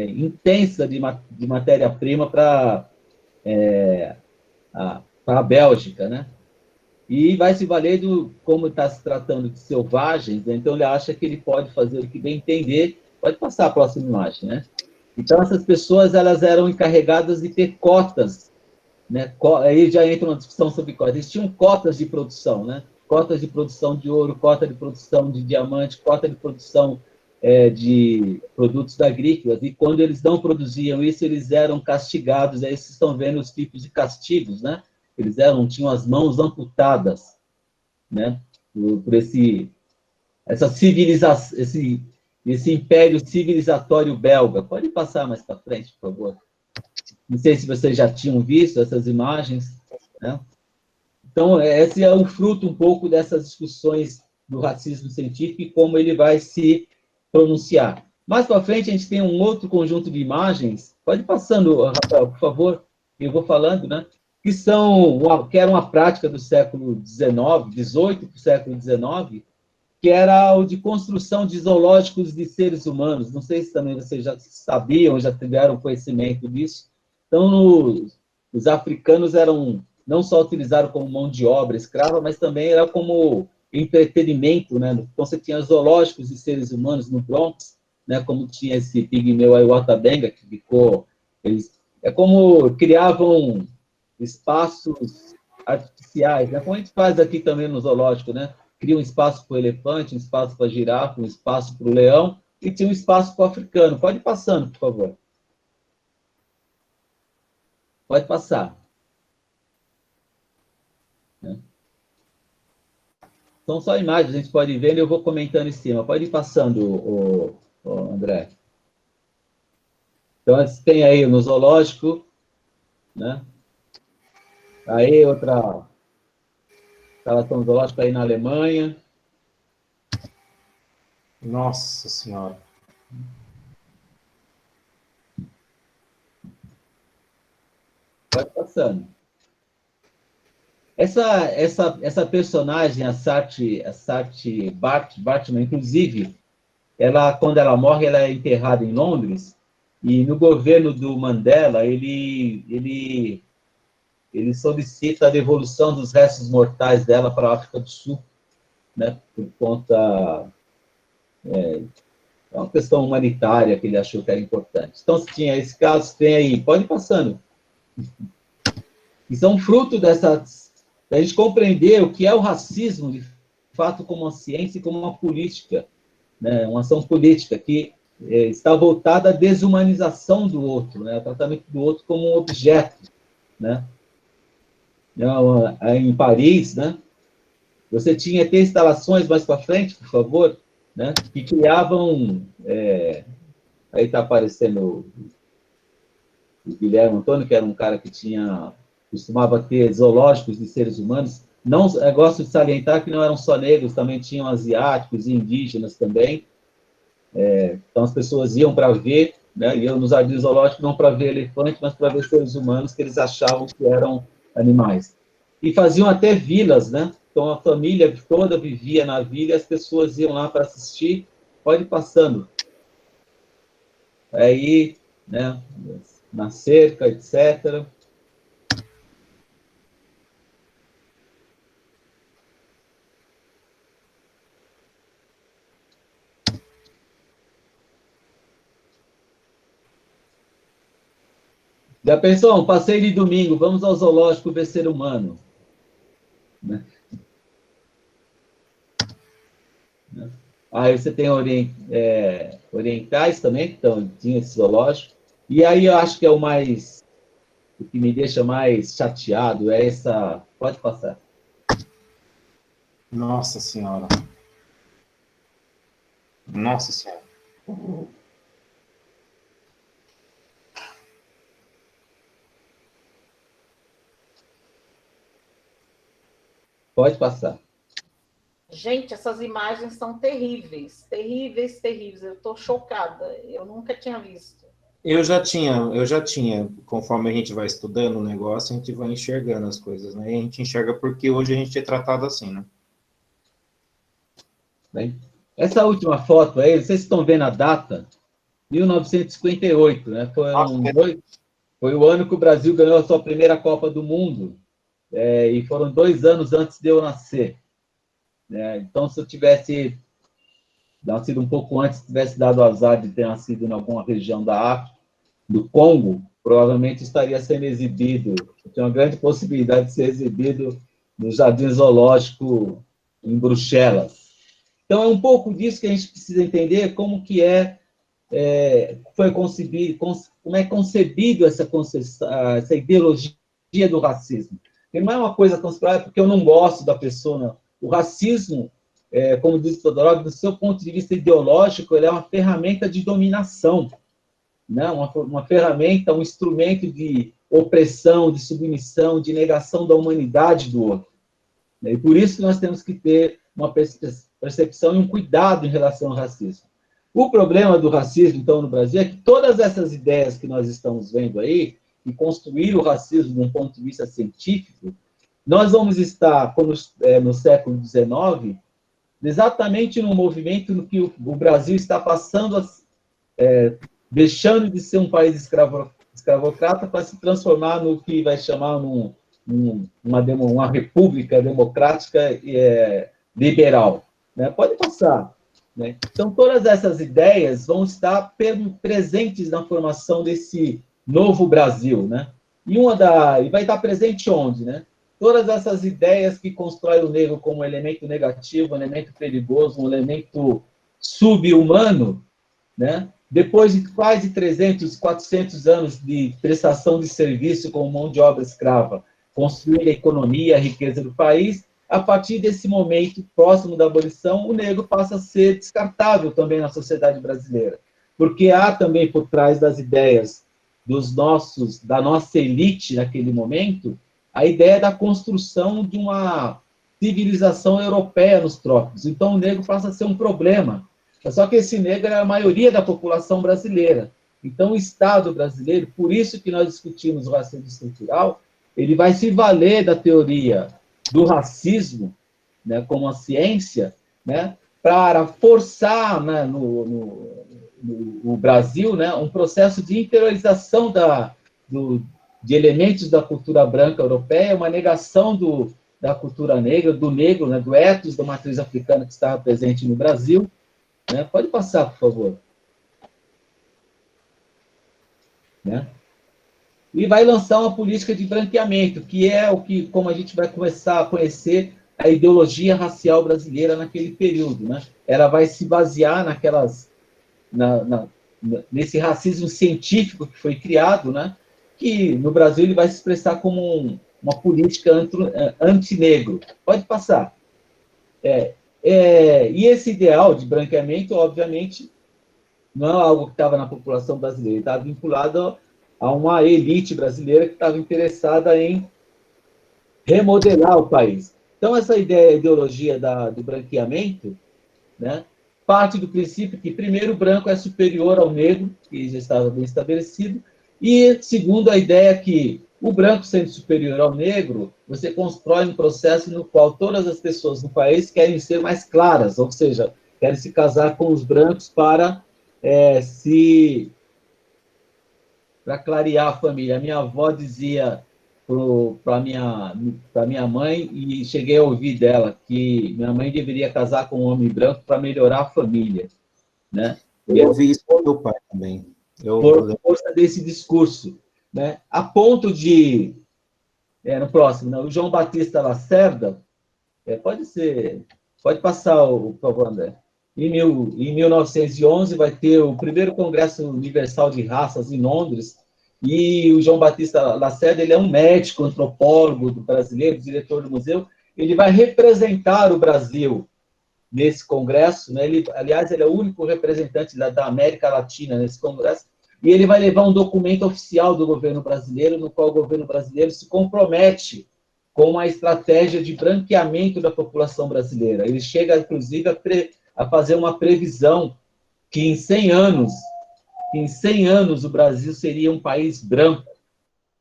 intensa de matéria-prima para a Bélgica, né? E vai se valer como está se tratando de selvagens, né? Então ele acha que ele pode fazer o que bem entender. Pode passar a próxima imagem, né? Então essas pessoas elas eram encarregadas de ter cotas, né? Aí já entra uma discussão sobre cotas. Eles tinham cotas de produção, né? Cotas de produção de ouro, cota de produção de diamante, cota de produção de produtos agrícolas, e quando eles não produziam isso, eles eram castigados. Aí vocês estão vendo os tipos de castigos, né? Eles tinham as mãos amputadas, né, por essa civilização, esse império civilizatório belga. Pode passar mais para frente, por favor. Não sei se vocês já tinham visto essas imagens, né? Então, esse é o fruto um pouco dessas discussões do racismo científico e como ele vai se pronunciar. Mais para frente, a gente tem um outro conjunto de imagens. Pode ir passando, Rafael, por favor, eu vou falando, né? Que era uma prática do século XIX, XVIII para o século XIX, que era o de construção de zoológicos de seres humanos. Não sei se também vocês já sabiam, já tiveram conhecimento disso. Então, os africanos não só utilizaram como mão de obra escrava, mas também era como entretenimento, né? Então, você tinha zoológicos de seres humanos no Bronx, né? Como tinha esse pigmeu aí, o Atabenga, que ficou... É como criavam espaços artificiais, né? Como a gente faz aqui também no zoológico, né? Cria um espaço para o elefante, um espaço para a girafa, um espaço para o leão, e tinha um espaço para o africano. Pode ir passando, por favor. Pode passar. São só imagens, a gente pode ver e eu vou comentando em cima. Pode ir passando, o André. Então, tem aí no zoológico, né? Aí, outra instalação zoológica aí na Alemanha. Nossa Senhora. Pode passando. Essa personagem, a Saartjie Baartman, inclusive, quando ela morre, ela é enterrada em Londres, e no governo do Mandela, ele solicita a devolução dos restos mortais dela para a África do Sul, né, por conta... É uma questão humanitária que ele achou que era importante. Então, se tinha esse caso, tem aí... Pode ir passando. Isso é um fruto da gente compreender o que é o racismo, de fato, como uma ciência e como uma política, né? Uma ação política que está voltada à desumanização do outro, né? O tratamento do outro como um objeto, né? Em Paris, né? Você tinha até instalações mais para frente, por favor, né? Que criavam... aí está aparecendo o Guilherme Antônio, que era um cara que costumava ter zoológicos de seres humanos. Não, eu gosto de salientar que não eram só negros, também tinham asiáticos e indígenas também. Então, as pessoas iam para ver, né, iam nos jardins zoológicos não para ver elefante, mas para ver seres humanos que eles achavam que eram animais. E faziam até vilas, né? Então, a família toda vivia na vila e as pessoas iam lá para assistir. Pode ir passando. Aí, né, na cerca, etc. Já pensou? Um passeio de domingo, vamos ao zoológico ver ser humano. Né? Aí você tem orientais também, que tinha esse zoológico. E aí eu acho que é o que me deixa mais chateado é essa... Pode passar. Nossa Senhora. Nossa Senhora. Pode passar. Gente, essas imagens são terríveis, terríveis, terríveis. Eu estou chocada. Eu nunca tinha visto. Eu já tinha, conforme a gente vai estudando o negócio, a gente vai enxergando as coisas, né? E a gente enxerga porque hoje a gente é tratado assim, né? Bem, essa última foto aí, vocês estão vendo a data? 1958, né? Foi o ano que o Brasil ganhou a sua primeira Copa do Mundo. E foram 2 anos antes de eu nascer. Então, se eu tivesse nascido um pouco antes, tivesse dado o azar de ter nascido em alguma região da África, do Congo, provavelmente estaria sendo exibido, tinha uma grande possibilidade de ser exibido no Jardim Zoológico em Bruxelas. Então, é um pouco disso que a gente precisa entender, como que foi concebido, como é concebido essa ideologia do racismo. Porque não é uma coisa tão porque eu não gosto da pessoa, o racismo, como diz Todorov, do seu ponto de vista ideológico, ele é uma ferramenta de dominação, né? Uma ferramenta, um instrumento de opressão, de submissão, de negação da humanidade do outro. E por isso que nós temos que ter uma percepção e um cuidado em relação ao racismo. O problema do racismo, então, no Brasil, é que todas essas ideias que nós estamos vendo aí, e construir o racismo de um ponto de vista científico, nós vamos estar, como no século XIX, exatamente no movimento no que o Brasil está passando, deixando de ser um país escravocrata para se transformar no que vai chamar uma república democrática liberal. Né? Pode passar. Né? Então, todas essas ideias vão estar presentes na formação desse novo Brasil. Né? E vai estar presente onde? Né? Todas essas ideias que constroem o negro como um elemento negativo, um elemento perigoso, um elemento sub-humano, né? Depois de quase 300, 400 anos de prestação de serviço como mão de obra escrava, construir a economia, a riqueza do país, a partir desse momento próximo da abolição, o negro passa a ser descartável também na sociedade brasileira. Porque há também por trás das ideias da nossa elite naquele momento, a ideia da construção de uma civilização europeia nos trópicos. Então, o negro passa a ser um problema. Só que esse negro é a maioria da população brasileira. Então, o Estado brasileiro, por isso que nós discutimos o racismo estrutural, ele vai se valer da teoria do racismo, né, como a ciência, né, para forçar, né, no Brasil, né, um processo de interiorização de elementos da cultura branca europeia, uma negação da cultura negra, do negro, né, do ethos da matriz africana que estava presente no Brasil. Né? Pode passar, por favor. Né? E vai lançar uma política de branqueamento, que é como a gente vai começar a conhecer a ideologia racial brasileira naquele período. Né? Ela vai se basear nesse racismo científico que foi criado, né? Que no Brasil ele vai se expressar como uma política antinegro. Pode passar. E esse ideal de branqueamento, obviamente, não é algo que estava na população brasileira, estava vinculado a uma elite brasileira que estava interessada em remodelar o país. Então, essa ideologia do branqueamento, né, parte do princípio que, primeiro, o branco é superior ao negro, que já estava bem estabelecido, e, segundo, a ideia que o branco sendo superior ao negro, você constrói um processo no qual todas as pessoas no país querem ser mais claras, ou seja, querem se casar com os brancos para clarear a família. A minha avó dizia para minha mãe, e cheguei a ouvir dela, que minha mãe deveria casar com um homem branco para melhorar a família. Né? Eu ouvi isso com meu pai também. Por força desse discurso. Né? A ponto de... no próximo, né? O João Batista Lacerda, pode passar, por favor, André. Em 1911 vai ter o primeiro Congresso Universal de Raças em Londres, e o João Batista Lacerda, ele é um médico, antropólogo brasileiro, diretor do museu, ele vai representar o Brasil nesse congresso, né? Aliás, ele é o único representante da América Latina nesse congresso, e ele vai levar um documento oficial do governo brasileiro, no qual o governo brasileiro se compromete com uma estratégia de branqueamento da população brasileira. Ele chega, inclusive, a fazer uma previsão que em 100 anos o Brasil seria um país branco.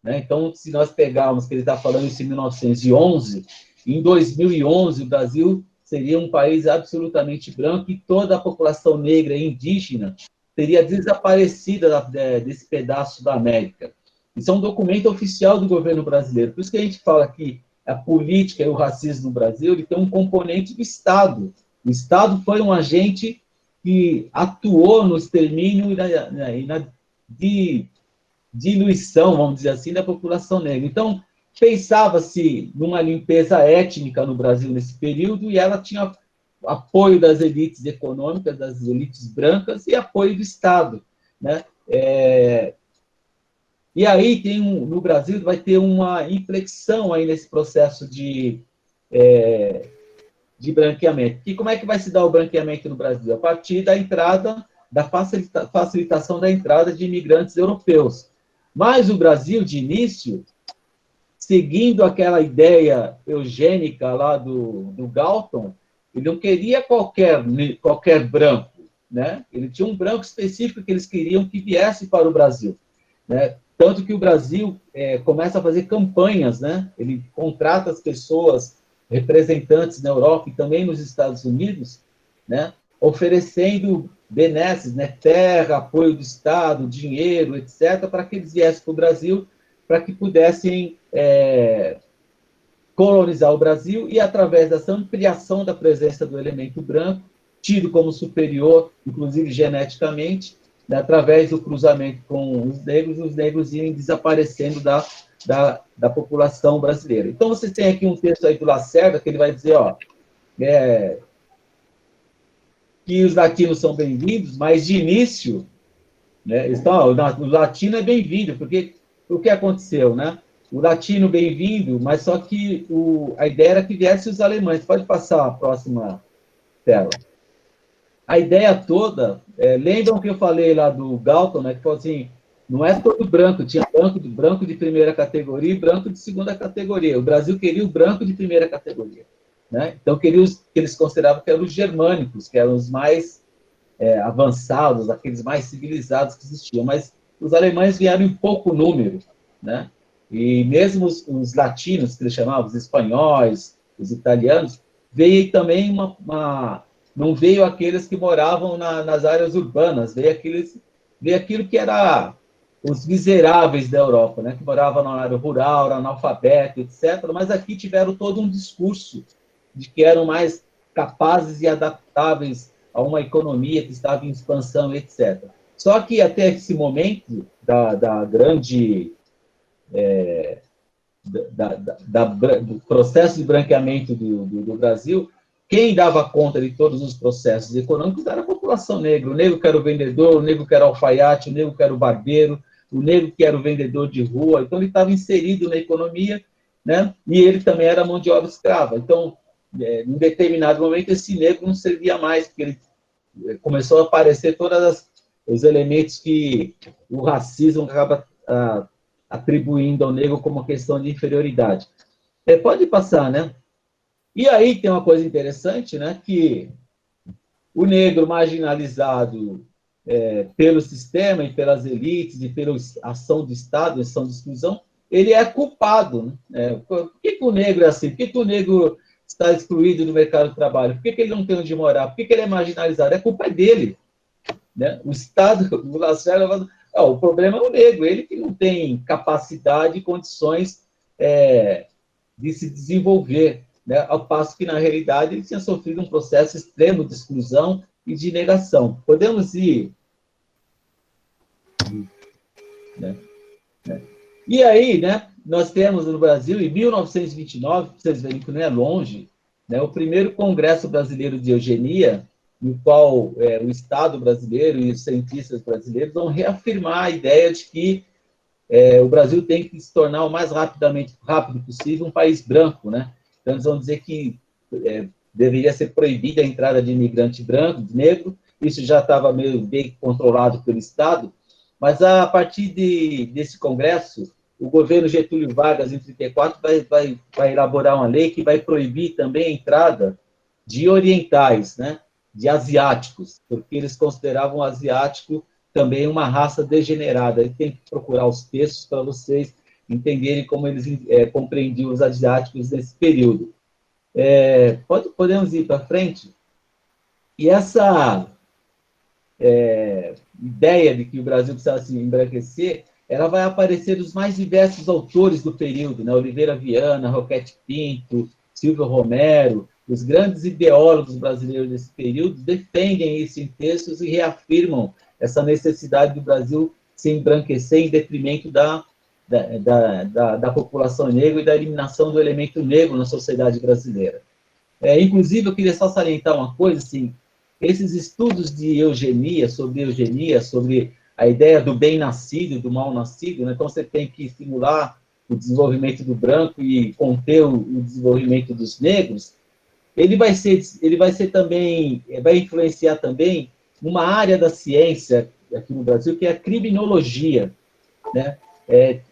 Né? Então, se nós pegarmos que ele está falando isso em 1911, em 2011 o Brasil seria um país absolutamente branco e toda a população negra e indígena teria desaparecida desse pedaço da América. Isso é um documento oficial do governo brasileiro. Por isso que a gente fala que a política e o racismo no Brasil ele tem um componente do Estado. O Estado foi um agente que atuou no extermínio e na diluição, vamos dizer assim, da população negra. Então, pensava-se numa limpeza étnica no Brasil nesse período e ela tinha apoio das elites econômicas, das elites brancas e apoio do Estado. Né? E aí, no Brasil, vai ter uma inflexão aí nesse processo de de branqueamento. E como é que vai se dar o branqueamento no Brasil? A partir da entrada, da facilitação da entrada de imigrantes europeus. Mas o Brasil, de início, seguindo aquela ideia eugênica lá do Galton, ele não queria qualquer branco, né? Ele tinha um branco específico que eles queriam que viesse para o Brasil, né? Tanto que o Brasil começa a fazer campanhas, né? Ele contrata as pessoas, representantes na Europa e também nos Estados Unidos, né? Oferecendo benesses, né? Terra, apoio do Estado, dinheiro, etc., para que eles viessem para o Brasil, para que pudessem colonizar o Brasil e, através dessa ampliação da presença do elemento branco, tido como superior, inclusive geneticamente, né, através do cruzamento com os negros irem desaparecendo da população brasileira. Então, vocês têm aqui um texto aí do Lacerda, que ele vai dizer, ó, que os latinos são bem-vindos, mas de início, né, o latino é bem-vindo, porque o que aconteceu, né? O latino bem-vindo, mas só que a ideia era que viessem os alemães. Pode passar a próxima tela. A ideia toda, lembram que eu falei lá do Galton, né, que falou assim, não é todo branco, tinha branco de primeira categoria e branco de segunda categoria. O Brasil queria o branco de primeira categoria, né? Então, queria os que eles consideravam que eram os germânicos, que eram os mais avançados, aqueles mais civilizados que existiam. Mas os alemães vieram em pouco número, né? E mesmo os latinos, que eles chamavam, os espanhóis, os italianos, veio também não veio aqueles que moravam nas áreas urbanas, veio aquilo que era os miseráveis da Europa, né, que moravam na área rural, era analfabeto, etc., mas aqui tiveram todo um discurso de que eram mais capazes e adaptáveis a uma economia que estava em expansão, etc. Só que até esse momento da grande... do processo de branqueamento do Brasil, quem dava conta de todos os processos econômicos era a população negra. O negro que era o vendedor, o negro que era o alfaiate, o negro que era o barbeiro, o negro que era o vendedor de rua. Então, ele estava inserido na economia, né? E ele também era mão de obra escrava. Então, em determinado momento, esse negro não servia mais, porque ele começou a aparecer todos os elementos que o racismo acaba atribuindo ao negro como uma questão de inferioridade. Pode passar, né? E aí tem uma coisa interessante, né? Que o negro marginalizado pelo sistema e pelas elites e pela ação do Estado, ação de exclusão, ele é culpado, né? Por que o negro é assim? Por que o negro está excluído do mercado de trabalho? Por que ele não tem onde morar? Por que ele é marginalizado? A culpa é dele, né? O Estado, o Lacerda, o problema é o negro, ele que não tem capacidade e condições de se desenvolver, né? Ao passo que, na realidade, ele tinha sofrido um processo extremo de exclusão e de negação. Podemos ir... né? E aí, né, nós temos no Brasil, em 1929, para vocês verem que não é longe, né, o primeiro Congresso Brasileiro de Eugenia, no qual o Estado brasileiro e os cientistas brasileiros vão reafirmar a ideia de que o Brasil tem que se tornar o mais rápido possível um país branco, né? Então, eles vão dizer que deveria ser proibida a entrada de imigrante branco, de negro, isso já estava meio bem controlado pelo Estado, mas a partir desse congresso, o governo Getúlio Vargas, em 1934, vai elaborar uma lei que vai proibir também a entrada de orientais, né? De asiáticos, porque eles consideravam o asiático também uma raça degenerada. E tem que procurar os textos para vocês entenderem como eles compreendiam os asiáticos nesse período. Podemos ir para frente? E essa ideia de que o Brasil precisava se embranquecer, ela vai aparecer dos mais diversos autores do período, né? Oliveira Viana, Roquete Pinto, Silvio Romero. Os grandes ideólogos brasileiros desse período defendem isso em textos e reafirmam essa necessidade do Brasil se embranquecer em detrimento da população negra e da eliminação do elemento negro na sociedade brasileira. Inclusive, eu queria só salientar uma coisa, assim, esses estudos de eugenia, sobre a ideia do bem-nascido e do mal-nascido, né? Então você tem que estimular o desenvolvimento do branco e conter o desenvolvimento dos negros. ele vai ser também, vai influenciar também uma área da ciência aqui no Brasil, que é a criminologia, né?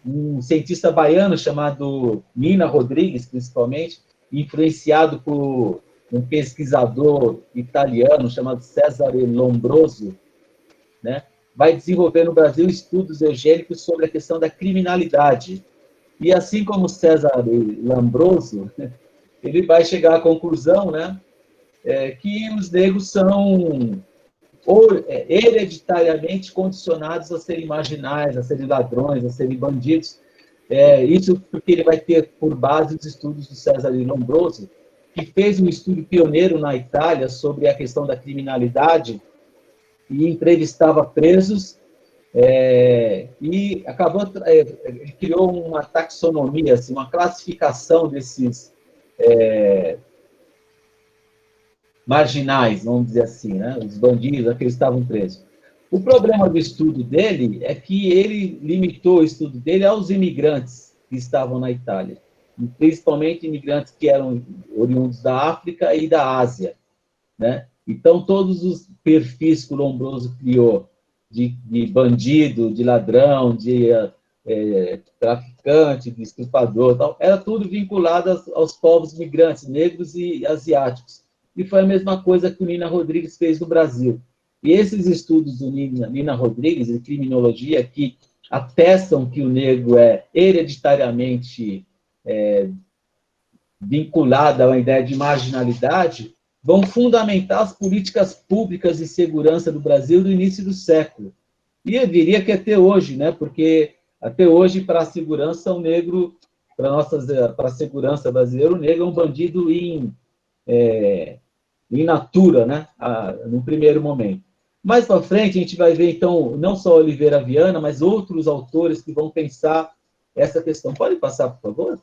Um cientista baiano chamado Nina Rodrigues, principalmente, influenciado por um pesquisador italiano chamado Cesare Lombroso, né? Vai desenvolver no Brasil estudos eugênicos sobre a questão da criminalidade. E assim como Cesare Lombroso, ele vai chegar à conclusão, né, que os negros são hereditariamente condicionados a serem marginais, a serem ladrões, a serem bandidos. Isso porque ele vai ter por base os estudos do Cesare Lombroso, que fez um estudo pioneiro na Itália sobre a questão da criminalidade e entrevistava presos e ele criou uma taxonomia, assim, uma classificação desses marginais, vamos dizer assim, né? Os bandidos, aqueles que estavam presos. O problema do estudo dele é que ele limitou o estudo dele aos imigrantes que estavam na Itália, principalmente imigrantes que eram oriundos da África e da Ásia, né? Então, todos os perfis que o Lombroso criou de bandido, de ladrão, de traficante, de estuprador, tal, era tudo vinculado aos povos migrantes, negros e asiáticos. E foi a mesma coisa que o Nina Rodrigues fez no Brasil. E esses estudos do Nina Rodrigues, de criminologia, que atestam que o negro é hereditariamente vinculado a uma ideia de marginalidade, vão fundamentar as políticas públicas de segurança do Brasil do início do século. E eu diria que até hoje, né? Porque até hoje, para a segurança, o negro, para a segurança brasileira, o negro é um bandido in natura, né? No primeiro momento. Mais para frente, a gente vai ver, então, não só Oliveira Viana, mas outros autores que vão pensar essa questão. Pode passar, por favor?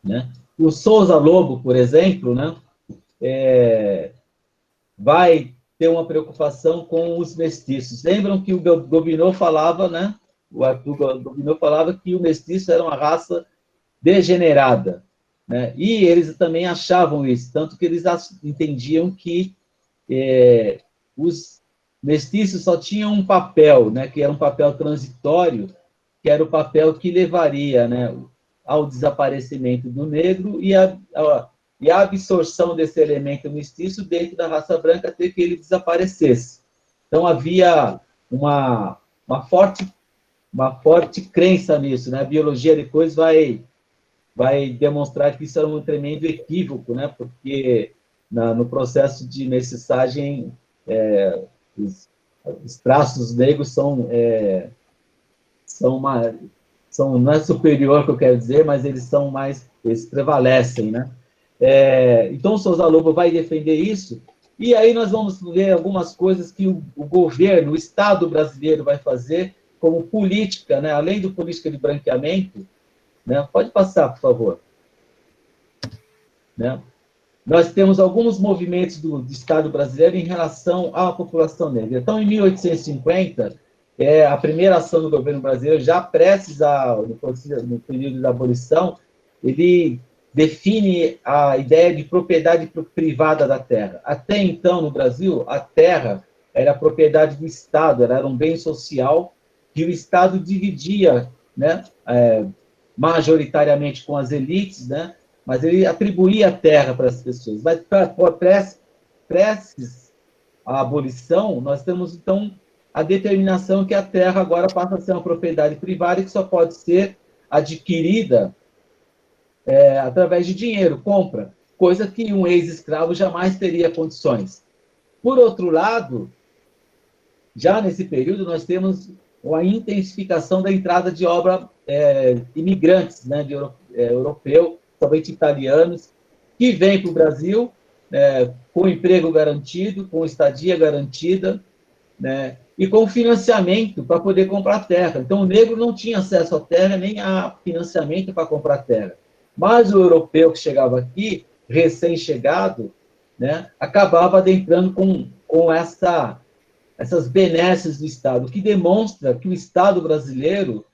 Né? O Souza Lobo, por exemplo, né? Vai ter uma preocupação com os mestiços. Lembram que o Gobineau falava, né? O Arthur Gobineau falava que o mestiço era uma raça degenerada, né? E eles também achavam isso, tanto que eles entendiam que os mestiços só tinham um papel, né? Que era um papel transitório, que era o papel que levaria, né, ao desaparecimento do negro e a absorção desse elemento mestiço dentro da raça branca até que ele desaparecesse. Então, havia uma forte crença nisso, né? A biologia depois vai demonstrar que isso era um tremendo equívoco, né? Porque no processo de mestiçagem, os traços negros não é superior, que eu quero dizer, mas eles prevalecem, né? Então, o Souza Lobo vai defender isso, e aí nós vamos ver algumas coisas que o governo, o Estado brasileiro vai fazer como política, né? Além do política de branqueamento, né? Pode passar, por favor. Né? Nós temos alguns movimentos do Estado brasileiro em relação à população negra. Então, em 1850, a primeira ação do governo brasileiro, já prestes no período da abolição, ele define a ideia de propriedade privada da terra. Até então, no Brasil, a terra era propriedade do Estado, ela era um bem social que o Estado dividia, né, majoritariamente com as elites, né, mas ele atribuía a terra para as pessoas. Mas, prestes à abolição, nós temos, então, a determinação que a terra agora passa a ser uma propriedade privada e que só pode ser adquirida através de dinheiro, compra, coisa que um ex-escravo jamais teria condições. Por outro lado, já nesse período, nós temos uma intensificação da entrada de imigrantes, né, europeu, somente italianos, que vêm para o Brasil com emprego garantido, com estadia garantida, né, e com financiamento para poder comprar terra. Então, o negro não tinha acesso à terra, nem a financiamento para comprar terra. Mas o europeu que chegava aqui, recém-chegado, né, acabava adentrando com essas benesses do Estado, o que demonstra que o Estado brasileiro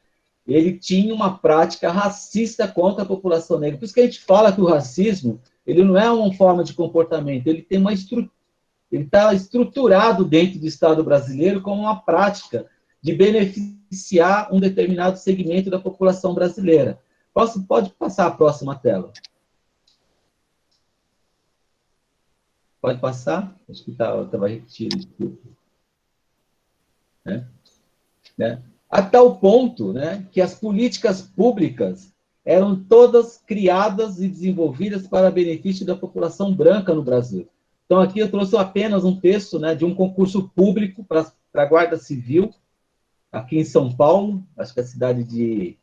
ele tinha uma prática racista contra a população negra. Por isso que a gente fala que o racismo ele não é uma forma de comportamento, ele tem uma ele está estruturado dentro do Estado brasileiro como uma prática de beneficiar um determinado segmento da população brasileira. Pode passar a próxima tela. Pode passar? Acho que estava repetido. Né? A tal ponto, né, que as políticas públicas eram todas criadas e desenvolvidas para benefício da população branca no Brasil. Então, aqui eu trouxe apenas um texto, né, de um concurso público para a Guarda Civil, aqui em São Paulo, acho que é a cidade de...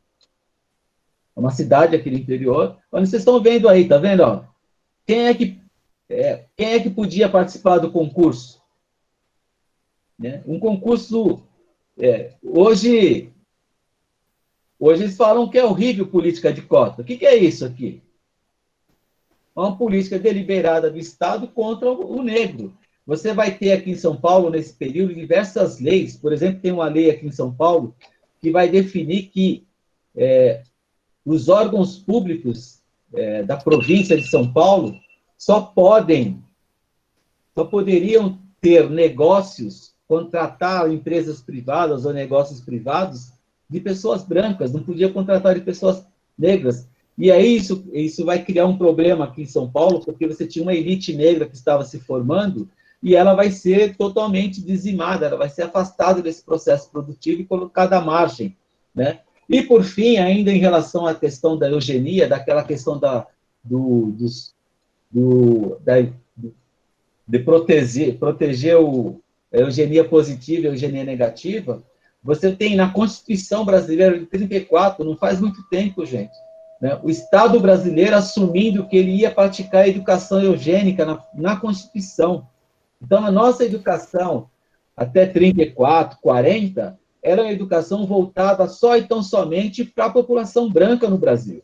É uma cidade aqui no interior. Onde vocês estão vendo aí, tá vendo? Ó? Quem é que podia participar do concurso? Né? Um concurso... hoje eles falam que é horrível política de cota. O que é isso aqui? É uma política deliberada do Estado contra o negro. Você vai ter aqui em São Paulo, nesse período, diversas leis. Por exemplo, tem uma lei aqui em São Paulo que vai definir que os órgãos públicos da província de São Paulo só poderiam ter negócios, contratar empresas privadas ou negócios privados de pessoas brancas, não podia contratar de pessoas negras. E aí isso vai criar um problema aqui em São Paulo, porque você tinha uma elite negra que estava se formando e ela vai ser totalmente dizimada, ela vai ser afastada desse processo produtivo e colocada à margem, né? E, por fim, ainda em relação à questão da eugenia, daquela questão de proteger a eugenia positiva e a eugenia negativa, você tem na Constituição brasileira de 34, não faz muito tempo, gente, né, o Estado brasileiro assumindo que ele ia praticar a educação eugênica na Constituição. Então, a nossa educação, até 34, 40, era uma educação voltada só e tão somente para a população branca no Brasil.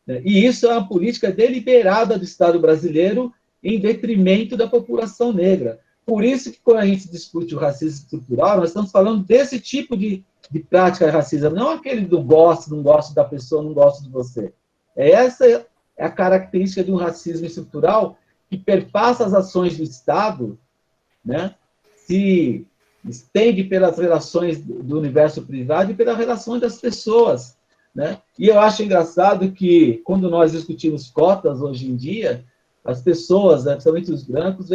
E isso é uma política deliberada do Estado brasileiro em detrimento da população negra. Por isso que, quando a gente discute o racismo estrutural, nós estamos falando desse tipo de prática racista, não aquele do gosto, não gosto da pessoa, não gosto de você. Essa é a característica de um racismo estrutural que perpassa as ações do Estado, né, se estende pelas relações do universo privado e pelas relações das pessoas, né? E eu acho engraçado que, quando nós discutimos cotas hoje em dia, as pessoas, né, principalmente os brancos,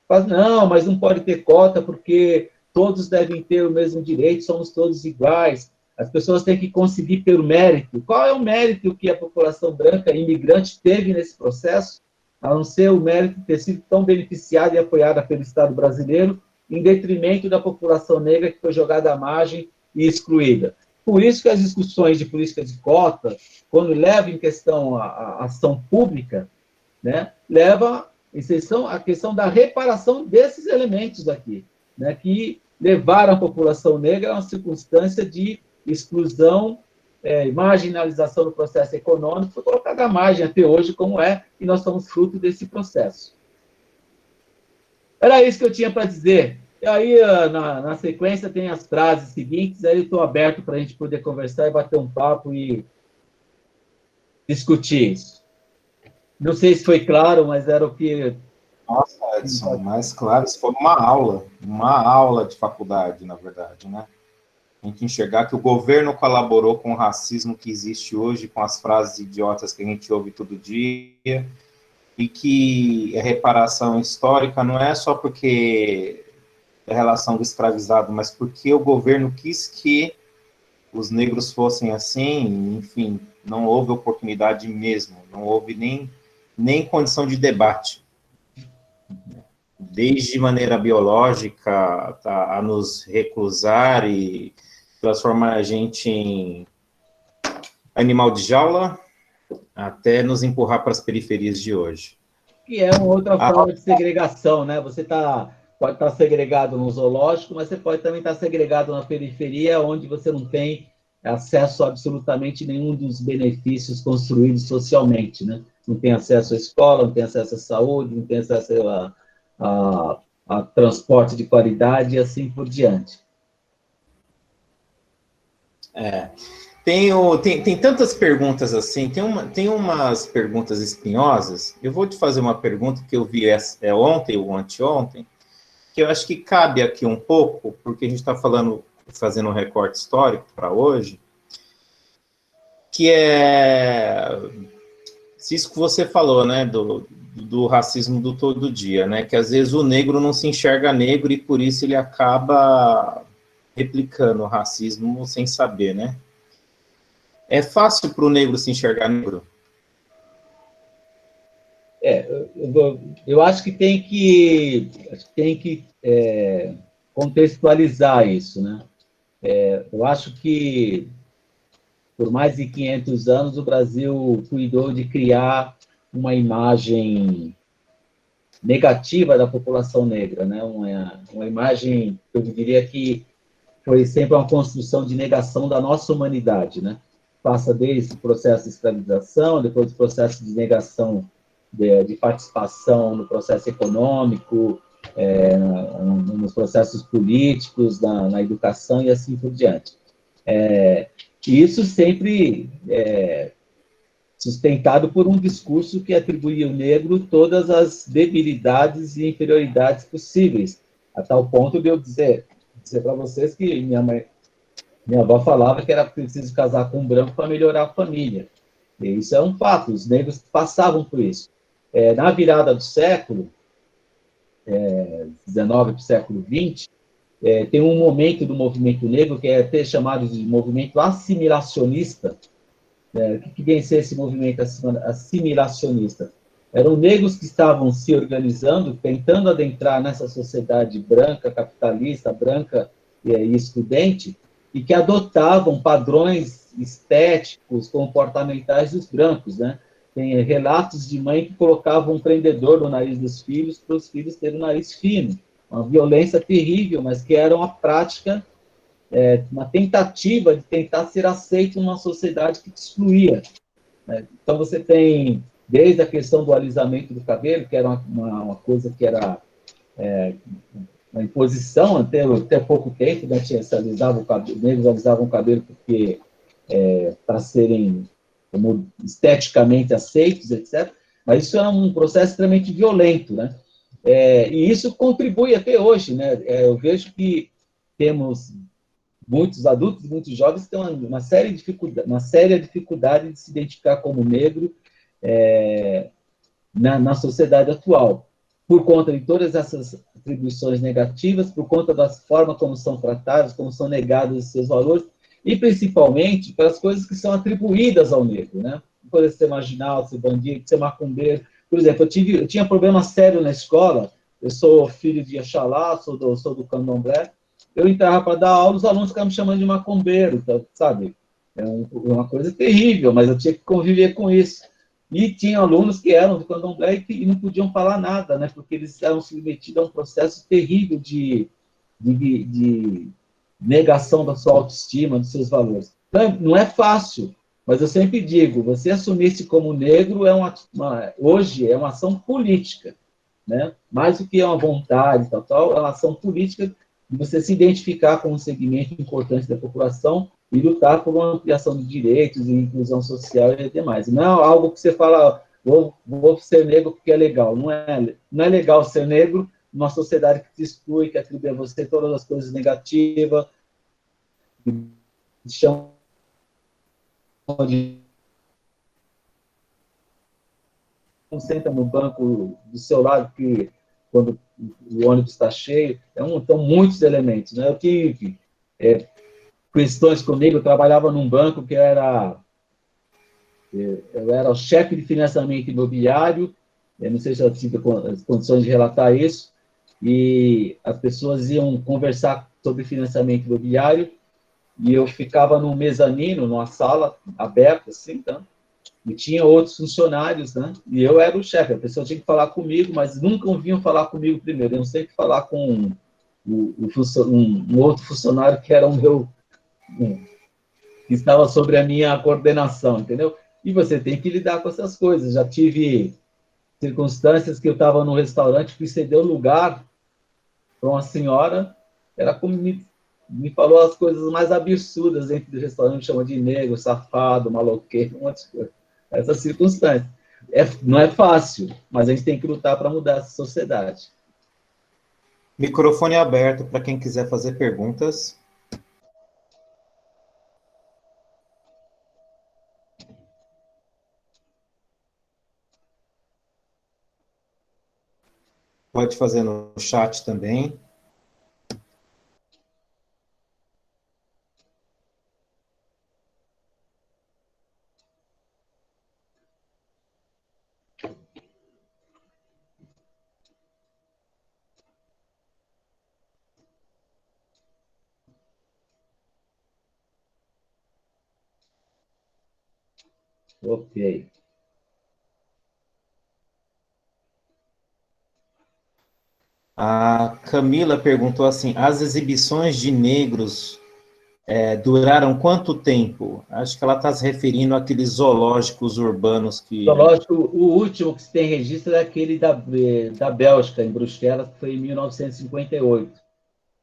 fazem, não, mas não pode ter cota porque todos devem ter o mesmo direito, somos todos iguais, as pessoas têm que conseguir pelo mérito. Qual é o mérito que a população branca imigrante teve nesse processo, a não ser o mérito de ter sido tão beneficiada e apoiada pelo Estado brasileiro, em detrimento da população negra que foi jogada à margem e excluída. Por isso que as discussões de política de cota, quando levam em questão a ação pública, né, leva em questão a questão da reparação desses elementos aqui, né, que levaram a população negra a uma circunstância de exclusão, marginalização do processo econômico, foi colocada à margem até hoje, como é, e nós somos fruto desse processo. Era isso que eu tinha para dizer. E aí, na sequência, tem as frases seguintes, aí eu estou aberto para a gente poder conversar e bater um papo e discutir isso. Não sei se foi claro, mas era o que... Nossa, Edson, mais claro, isso foi uma aula de faculdade, na verdade, né? A gente enxergar que o governo colaborou com o racismo que existe hoje, com as frases idiotas que a gente ouve todo dia, e que a reparação histórica não é só porque é a relação do escravizado, mas porque o governo quis que os negros fossem assim, enfim, não houve oportunidade mesmo, não houve nem condição de debate. Desde maneira biológica, a nos reclusar e transformar a gente em animal de jaula, até nos empurrar para as periferias de hoje. Que é uma outra forma de segregação, né? Você pode estar segregado no zoológico, mas você pode também estar segregado na periferia, onde você não tem acesso a absolutamente nenhum dos benefícios construídos socialmente, né? Não tem acesso à escola, não tem acesso à saúde, não tem acesso a transporte de qualidade e assim por diante. Tem tantas perguntas assim, tem umas perguntas espinhosas. Eu vou te fazer uma pergunta que eu vi ontem ou anteontem, que eu acho que cabe aqui um pouco, porque a gente está fazendo um recorte histórico para hoje, que é isso que você falou, né, do racismo do todo dia, né, que às vezes o negro não se enxerga negro e por isso ele acaba replicando o racismo sem saber, né? É fácil para o negro se enxergar negro? Eu acho que tem que contextualizar isso, né? Eu acho que por mais de 500 anos o Brasil cuidou de criar uma imagem negativa da população negra, né? Uma imagem, eu diria que foi sempre uma construção de negação da nossa humanidade, né? Passa desde o processo de escravização, depois do processo de negação de participação no processo econômico, nos processos políticos, na educação e assim por diante. E isso sempre sustentado por um discurso que atribuía ao negro todas as debilidades e inferioridades possíveis, a tal ponto de eu dizer para vocês que minha avó falava que era preciso casar com um branco para melhorar a família. E isso é um fato, os negros passavam por isso. Na virada do século XIX para o século XX, tem um momento do movimento negro que é até chamado de movimento assimilacionista. O que vem ser esse movimento assimilacionista? Eram negros que estavam se organizando, tentando adentrar nessa sociedade branca, capitalista, branca e excludente, e que adotavam padrões estéticos, comportamentais dos brancos, né? Tem relatos de mãe que colocavam um prendedor no nariz dos filhos para os filhos terem o nariz fino. Uma violência terrível, mas que era uma prática, uma tentativa de tentar ser aceito numa sociedade que te excluía. Né? Então, você tem, desde a questão do alisamento do cabelo, que era uma coisa que era uma imposição até pouco tempo, né? Se alisava o cabelo, negros alisavam o cabelo porque para serem como esteticamente aceitos, etc. Mas isso é um processo extremamente violento, né? E isso contribui até hoje, né? Eu vejo que temos muitos adultos, muitos jovens que têm uma séria dificuldade de se identificar como negro na sociedade atual, por conta de todas essas atribuições negativas, por conta da forma como são tratados, como são negados os seus valores, e principalmente pelas coisas que são atribuídas ao negro, né? Por ser marginal, ser bandido, ser macumbeiro. Por exemplo, eu tinha problema sério na escola, eu sou filho de Axalá, sou do candomblé, eu entrava para dar aula, os alunos ficavam me chamando de macumbeiro, sabe? É uma coisa terrível, mas eu tinha que conviver com isso. E tinha alunos que eram do candomblé e não podiam falar nada, né? Porque eles eram submetidos a um processo terrível de negação da sua autoestima, dos seus valores. Então, não é fácil, mas eu sempre digo, você assumir-se como negro hoje é uma ação política, né? Mais do que uma vontade, é uma ação política de você se identificar com um segmento importante da população e lutar por uma ampliação de direitos e inclusão social e demais. Não é algo que você fala, vou ser negro porque é legal. Não é legal ser negro numa sociedade que te exclui, que atribui a você todas as coisas negativas, que te chama de... Não senta no banco do seu lado, que quando o ônibus está cheio, então muitos elementos. Né? Eu tive questões comigo, eu trabalhava num banco que eu era o chefe de financiamento imobiliário, eu não sei se eu tive as condições de relatar isso, e as pessoas iam conversar sobre financiamento imobiliário, e eu ficava num mezanino, numa sala aberta, assim, tá? E tinha outros funcionários, né? E eu era o chefe, a pessoa tinha que falar comigo, mas nunca vinham falar comigo primeiro, eu sempre falar com um outro funcionário que era que estava sobre a minha coordenação, entendeu? E você tem que lidar com essas coisas. Já tive circunstâncias que eu estava num restaurante, fui ceder o lugar para uma senhora, ela me falou as coisas mais absurdas dentro do restaurante, chama de negro, safado, maloqueiro, um monte de coisa. Essas circunstâncias. Não é fácil, mas a gente tem que lutar para mudar essa sociedade. Microfone aberto para quem quiser fazer perguntas. Pode fazer no chat também. Ok. A Camila perguntou assim, as exibições de negros duraram quanto tempo? Acho que ela está se referindo àqueles zoológicos urbanos que... Zoológico, o último que se tem registro é aquele da Bélgica, em Bruxelas, que foi em 1958.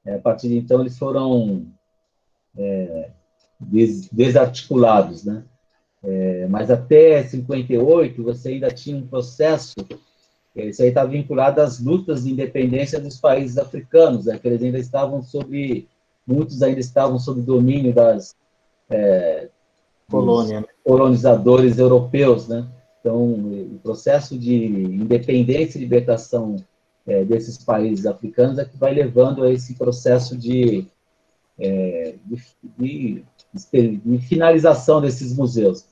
A partir de então, eles foram desarticulados, né? Mas até 58, você ainda tinha um processo, isso aí está vinculado às lutas de independência dos países africanos, né? Que eles ainda estavam muitos ainda estavam sob domínio colônia, né? Colonizadores europeus, né? Então, o processo de independência e libertação desses países africanos é que vai levando a esse processo de finalização desses museus.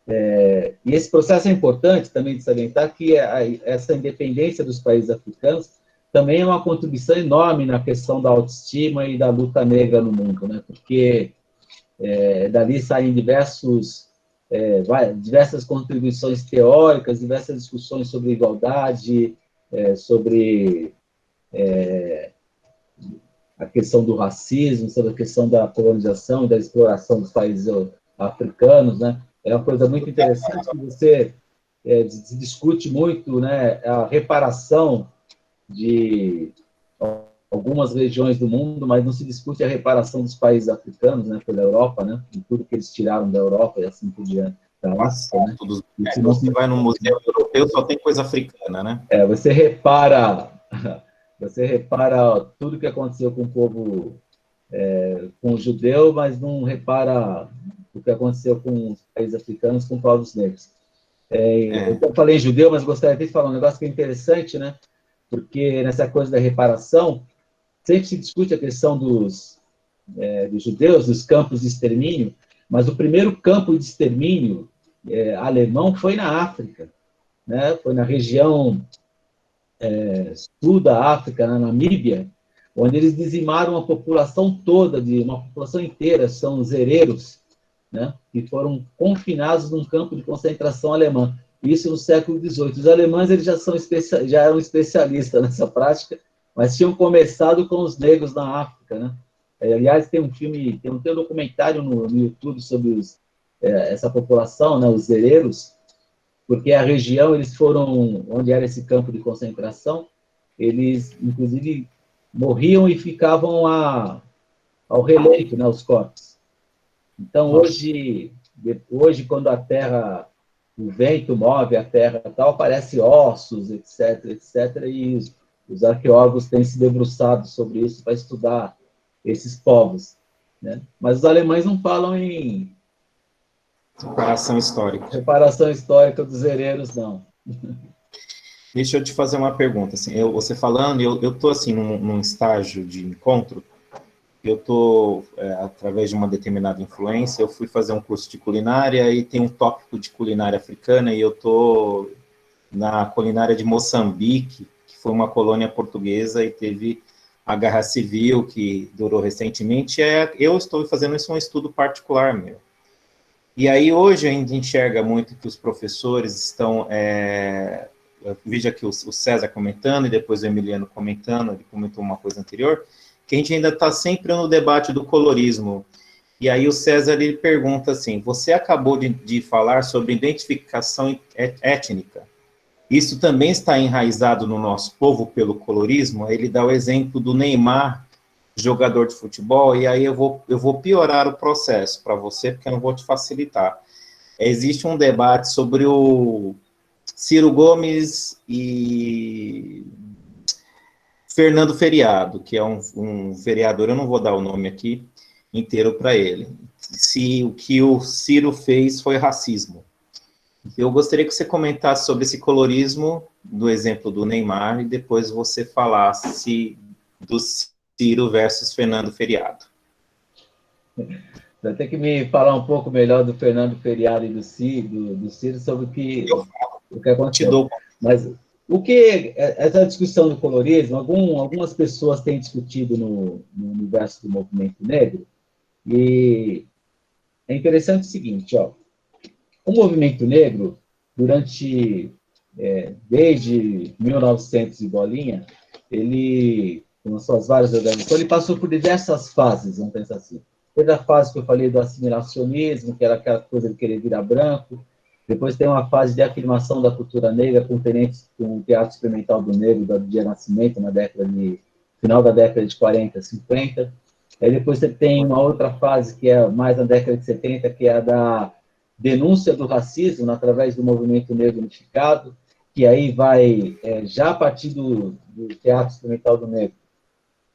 E esse processo é importante também de salientar que essa independência dos países africanos também é uma contribuição enorme na questão da autoestima e da luta negra no mundo, né? Porque dali saem diversas contribuições teóricas, diversas discussões sobre igualdade, sobre a questão do racismo, sobre a questão da colonização e da exploração dos países africanos, né? É uma coisa muito interessante que você se discute muito, né, a reparação de algumas regiões do mundo, mas não se discute a reparação dos países africanos, né, pela Europa, né, de tudo que eles tiraram da Europa e assim por diante. Nossa, né? Você vai no museu europeu, só tem coisa africana, né? Você repara tudo que aconteceu com o povo, com o judeu, mas não repara o que aconteceu com os países africanos, com povos negros. Eu falei em judeu, mas gostaria de falar um negócio que é interessante, né? Porque nessa coisa da reparação, sempre se discute a questão dos judeus, dos campos de extermínio, mas o primeiro campo de extermínio alemão foi na África, né? Foi na região sul da África, na Namíbia, onde eles dizimaram a população toda, uma população inteira, são os hereros, né? Que foram confinados num campo de concentração alemã. Isso no século XVIII. Os alemães eles já eram especialistas nessa prática, mas tinham começado com os negros na África, né? Aliás, tem um documentário no YouTube sobre essa população, né, os hereros, porque a região, eles foram, onde era esse campo de concentração, eles, inclusive, morriam e ficavam ao relento, né, os corpos. Então, hoje, quando o vento move a terra e tal, aparece ossos, etc., etc., e os arqueólogos têm se debruçado sobre isso para estudar esses povos, né? Mas os alemães não falam em reparação histórica dos hereros, não. Deixa eu te fazer uma pergunta. Assim, você falando, eu estou assim, num estágio de encontro, eu estou, através de uma determinada influência, eu fui fazer um curso de culinária e tem um tópico de culinária africana e eu estou na culinária de Moçambique, que foi uma colônia portuguesa e teve a Guerra Civil, que durou recentemente. Eu estou fazendo isso um estudo particular meu. E aí, hoje, a gente enxerga muito que os professores estão... eu vejo aqui o César comentando, e depois o Emiliano comentando, ele comentou uma coisa anterior, que a gente ainda está sempre no debate do colorismo. E aí o César, ele pergunta assim, você acabou de falar sobre identificação étnica. Isso também está enraizado no nosso povo pelo colorismo? Ele dá o exemplo do Neymar, jogador de futebol, e aí eu vou piorar o processo para você, porque eu não vou te facilitar. Existe um debate sobre o Ciro Gomes e Fernando Feriado, que é um vereador, eu não vou dar o nome aqui inteiro para ele. Se o que o Ciro fez foi racismo. Eu gostaria que você comentasse sobre esse colorismo, do exemplo do Neymar, e depois você falasse do Ciro versus Fernando Feriado. Vai ter que me falar um pouco melhor do Fernando Feriado e do Ciro sobre o que aconteceu. Mas o que essa discussão do colorismo, algumas pessoas têm discutido no universo do movimento negro, e é interessante o seguinte, ó, o movimento negro, desde 1900 e bolinha, ele, com suas várias organizações, ele passou por diversas fases, vamos pensar assim. Teve a fase que eu falei do assimilacionismo, que era aquela coisa de querer virar branco. Depois tem uma fase de afirmação da cultura negra, com o Teatro Experimental do Negro, do Dia Nascimento, final da década de 40, 50. Aí depois você tem uma outra fase, que é mais na década de 70, que é a da denúncia do racismo, através do movimento negro unificado, que aí vai, já a partir do Teatro Experimental do Negro,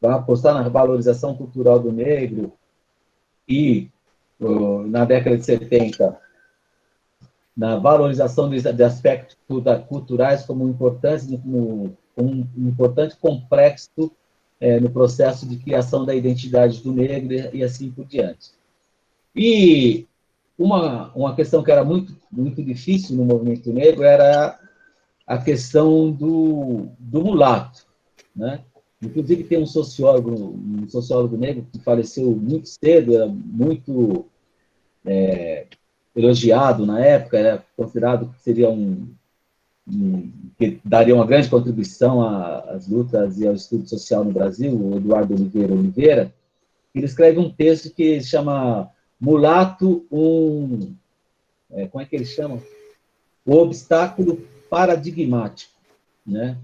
vai apostar na valorização cultural do negro, e na década de 70, na valorização de aspectos culturais como um importante complexo no processo de criação da identidade do negro e assim por diante. E uma questão que era muito, muito difícil no movimento negro era a questão do mulato, né? Inclusive, tem um sociólogo negro que faleceu muito cedo, era muito elogiado na época, era considerado que seria que daria uma grande contribuição às lutas e ao estudo social no Brasil, o Eduardo Oliveira. Ele escreve um texto que se chama Mulato, como é que ele chama? O obstáculo paradigmático, né?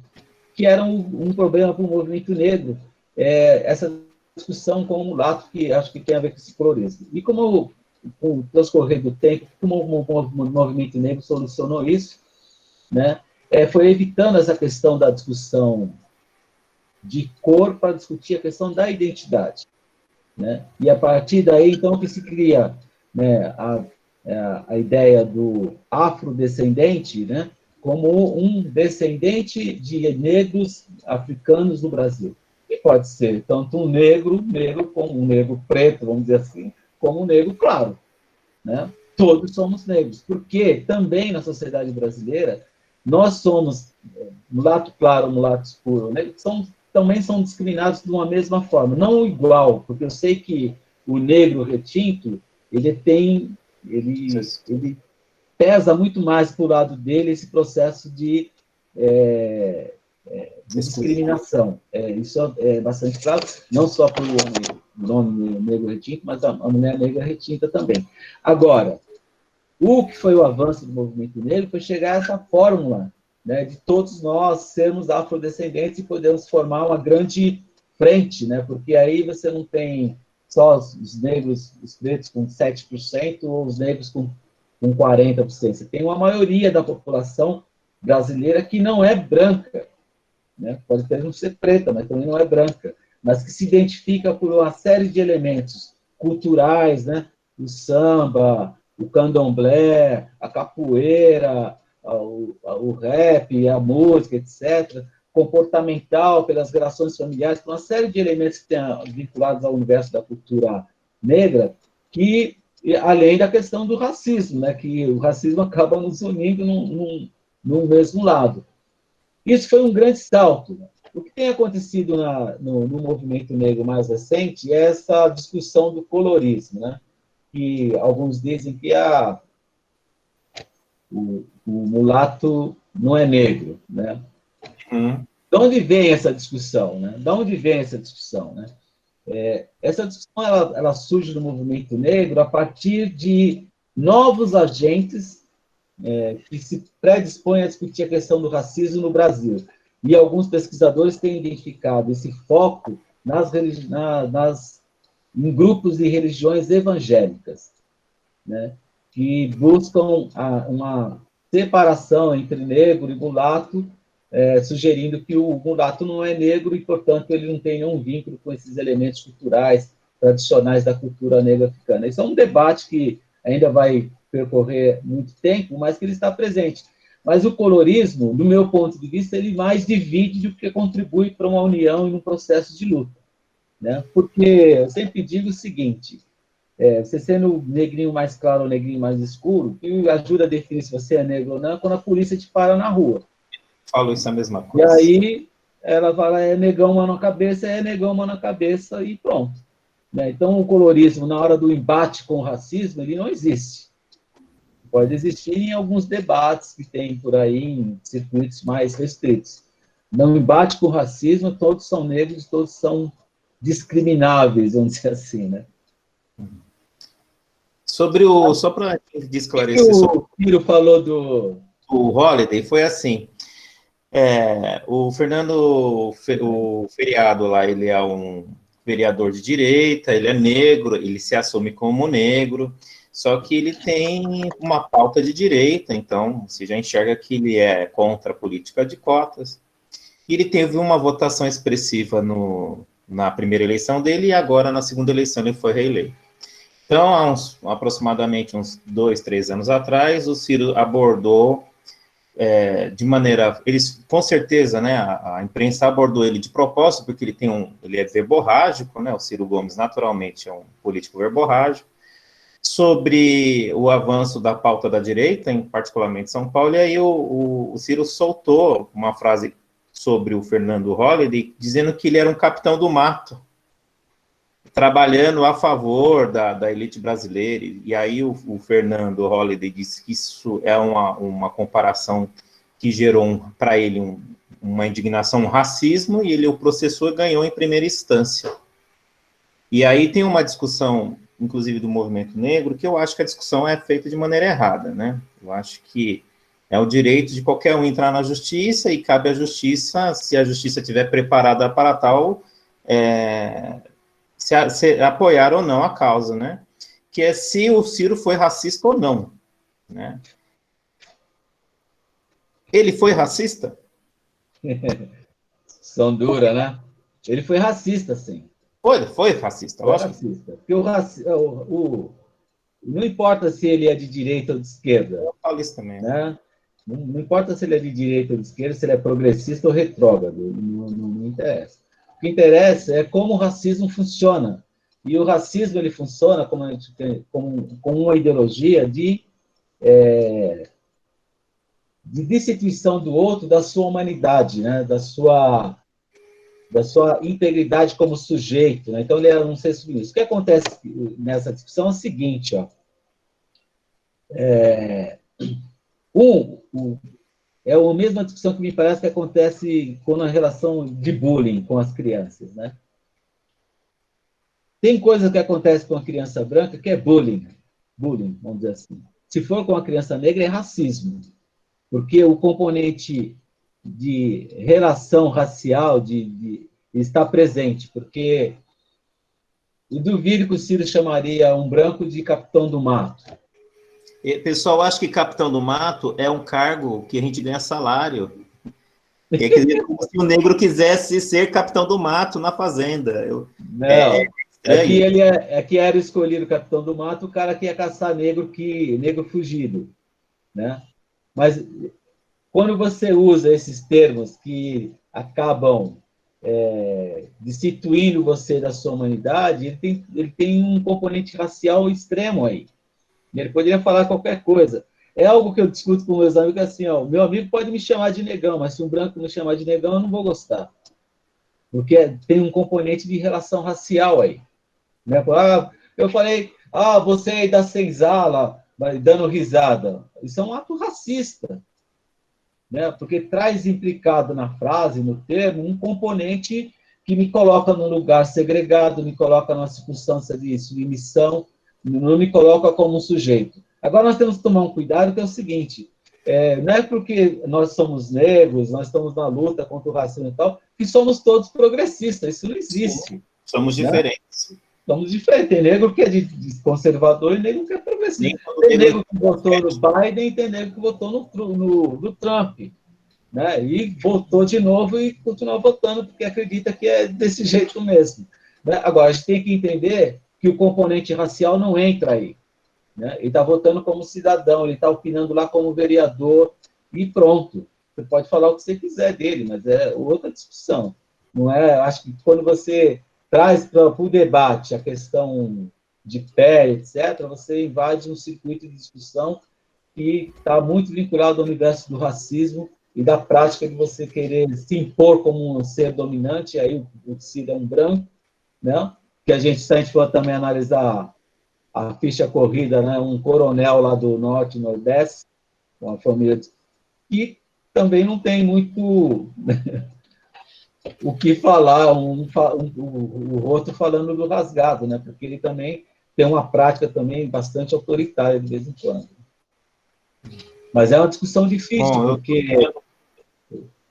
Que era um problema para o movimento negro, essa discussão com o mulato, que acho que tem a ver com esse colorismo. E com o transcorrer do tempo, como o movimento negro solucionou isso, né? Foi evitando essa questão da discussão de cor para discutir a questão da identidade, né? E a partir daí, então, que se cria, né, a ideia do afrodescendente, né, como um descendente de negros africanos no Brasil. E pode ser tanto um negro como um negro preto, vamos dizer assim, como um negro claro, né? Todos somos negros, porque também na sociedade brasileira nós somos mulato claro, mulato escuro, né? Também são discriminados de uma mesma forma, não igual, porque eu sei que o negro retinto, ele pesa muito mais para o lado dele esse processo de discriminação. Isso é bastante claro, não só para o homem negro retinto, mas a mulher negra retinta também. Agora, o que foi o avanço do movimento negro foi chegar a essa fórmula, né, de todos nós sermos afrodescendentes e podermos formar uma grande frente, né, porque aí você não tem só os negros, os pretos com 7%, ou os negros com 40%. Você tem uma maioria da população brasileira que não é branca, né? Pode até não ser preta, mas também não é branca, mas que se identifica por uma série de elementos culturais, né? O samba, o candomblé, a capoeira, o rap, a música, etc., comportamental, pelas relações familiares, por uma série de elementos que têm vinculados ao universo da cultura negra, que além da questão do racismo, né, que o racismo acaba nos unindo num mesmo lado. Isso foi um grande salto. O que tem acontecido no movimento negro mais recente é essa discussão do colorismo, né, que alguns dizem que o mulato não é negro, né? De onde vem essa discussão, né? De onde vem essa discussão, né? Essa discussão ela surge no movimento negro a partir de novos agentes que se predispõem a discutir a questão do racismo no Brasil. E alguns pesquisadores têm identificado esse foco em grupos de religiões evangélicas, né, que buscam uma separação entre negro e mulato, sugerindo que o mulato não é negro e, portanto, ele não tem nenhum vínculo com esses elementos culturais tradicionais da cultura negra africana. Isso é um debate que ainda vai percorrer muito tempo, mas que ele está presente. Mas o colorismo, do meu ponto de vista, ele mais divide do que contribui para uma união e um processo de luta, né? Porque eu sempre digo o seguinte, você sendo negrinho mais claro ou negrinho mais escuro, o que ajuda a definir se você é negro ou não é quando a polícia te para na rua. Falo isso a mesma E coisa. aí ela fala, é negão, mano na cabeça, é negão, mano na cabeça, e pronto. Né? Então, o colorismo, na hora do embate com o racismo, ele não existe. Pode existir em alguns debates que tem por aí, em circuitos mais restritos. No embate com o racismo, todos são negros, todos são discrimináveis, vamos dizer assim, né? Só para esclarecer sobre o Ciro falou do o Holiday, foi assim, o Fernando, o feriado lá, ele é um vereador de direita, ele é negro, ele se assume como negro, só que ele tem uma pauta de direita, então você já enxerga que ele é contra a política de cotas. E ele teve uma votação expressiva na primeira eleição dele, e agora na segunda eleição ele foi reeleito. Então, aproximadamente uns 2, 3 anos atrás, o Ciro abordou de maneira... Eles, com certeza, né, a imprensa abordou ele de propósito, porque ele é verborrágico, né, o Ciro Gomes, naturalmente, é um político verborrágico, sobre o avanço da pauta da direita, em particularmente São Paulo, e aí o Ciro soltou uma frase sobre o Fernando Holliday, dizendo que ele era um capitão do mato, trabalhando a favor da elite brasileira, e aí o Fernando Holliday disse que isso é uma comparação que gerou para ele uma indignação, um racismo, e ele o processou e ganhou em primeira instância. E aí tem uma discussão, inclusive do movimento negro, que eu acho que a discussão é feita de maneira errada, né? Eu acho que é o direito de qualquer um entrar na justiça, e cabe à justiça, se a justiça estiver preparada para tal, se apoiar ou não a causa, né? Que é se o Ciro foi racista ou não, né? Ele foi racista? São dura, né? Ele foi racista, sim. Foi racista, Foi lógico. racista. Porque não importa se ele é de direita ou de esquerda. Eu falo isso também. Né? Não importa se ele é de direita ou de esquerda, se ele é progressista ou retrógrado. Não interessa. O que interessa é como o racismo funciona. E o racismo ele funciona como uma ideologia de destituição do outro, da sua humanidade, né? da sua integridade como sujeito. Né? Então, ele é um ser submisso. O que acontece nessa discussão é o seguinte, ó. É a mesma discussão que me parece que acontece com a relação de bullying com as crianças. Né? Tem coisa que acontece com a criança branca que é bullying, vamos dizer assim. Se for com a criança negra, é racismo, porque o componente de relação racial está presente, porque eu duvido que o Ciro chamaria um branco de capitão do mato. Pessoal, acho que capitão do mato é um cargo que a gente ganha salário. É como se o negro quisesse ser capitão do mato na fazenda. Não, que era escolhido capitão do mato o cara que ia caçar negro fugido. Né? Mas quando você usa esses termos que acabam destituindo você da sua humanidade, ele tem um componente racial extremo aí. Ele poderia falar qualquer coisa. É algo que eu discuto com meus amigos assim, ó, meu amigo pode me chamar de negão, mas se um branco me chamar de negão, eu não vou gostar. Porque tem um componente de relação racial aí. Né? Eu falei, você aí da senzala, dando risada. Isso é um ato racista. Né? Porque traz implicado na frase, no termo, um componente que me coloca num lugar segregado, me coloca numa circunstância de submissão, não me coloca como um sujeito. Agora nós temos que tomar um cuidado, que é o seguinte, não é porque nós somos negros, nós estamos na luta contra o racismo e tal, que somos todos progressistas. Isso não existe. Sim, somos né? Diferentes. Somos diferentes. Tem negro que é de conservador e negro que é progressista. Sim, Tem negro que votou no Biden e tem negro que votou no Trump. Né? E votou de novo e continua votando porque acredita que é desse jeito mesmo. Né? Agora, a gente tem que entender que o componente racial não entra aí. Né? Ele está votando como cidadão, ele está opinando lá como vereador e pronto. Você pode falar o que você quiser dele, mas é outra discussão. Não é? Acho que quando você traz para o debate a questão de pé, etc., você invade um circuito de discussão que está muito vinculado ao universo do racismo e da prática de você querer se impor como um ser dominante, aí o cidadão branco, né? Que a gente, se a gente for também analisar a ficha corrida, né? Um coronel lá do Norte, Nordeste, uma família que também não tem muito o que falar, o outro falando do rasgado, né? Porque ele também tem uma prática também bastante autoritária de vez em quando. Mas é uma discussão difícil, Bom, porque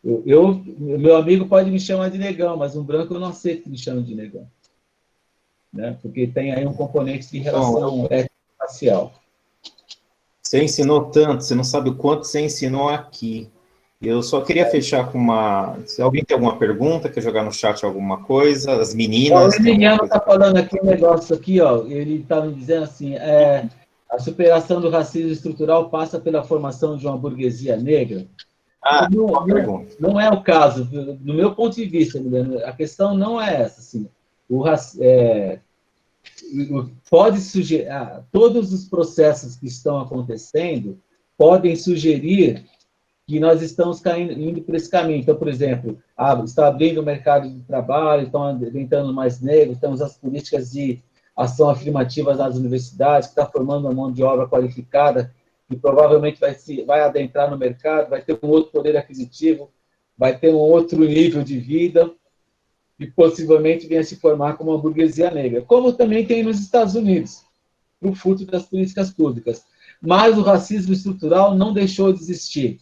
meu amigo pode me chamar de negão, mas um branco eu não aceito que me chame de negão. Né? Porque tem aí um componente de relação étnico-racial. Você ensinou tanto, você não sabe o quanto você ensinou aqui. Eu só queria fechar com uma... Se alguém tem alguma pergunta, quer jogar no chat alguma coisa, as meninas... O Emiliano está falando aqui um negócio aqui, ó, ele está me dizendo assim, a superação do racismo estrutural passa pela formação de uma burguesia negra. Não é o caso, do meu ponto de vista, Emiliano, a questão não é essa. Assim, pode sugerir, todos os processos que estão acontecendo podem sugerir que nós estamos indo por esse caminho. Então, por exemplo, está abrindo o mercado de trabalho, estão entrando mais negros, temos as políticas de ação afirmativa nas universidades, que está formando uma mão de obra qualificada, que provavelmente vai adentrar no mercado, vai ter um outro poder aquisitivo, vai ter um outro nível de vida, e possivelmente venha se formar como uma burguesia negra, como também tem nos Estados Unidos, no fruto das políticas públicas. Mas o racismo estrutural não deixou de existir.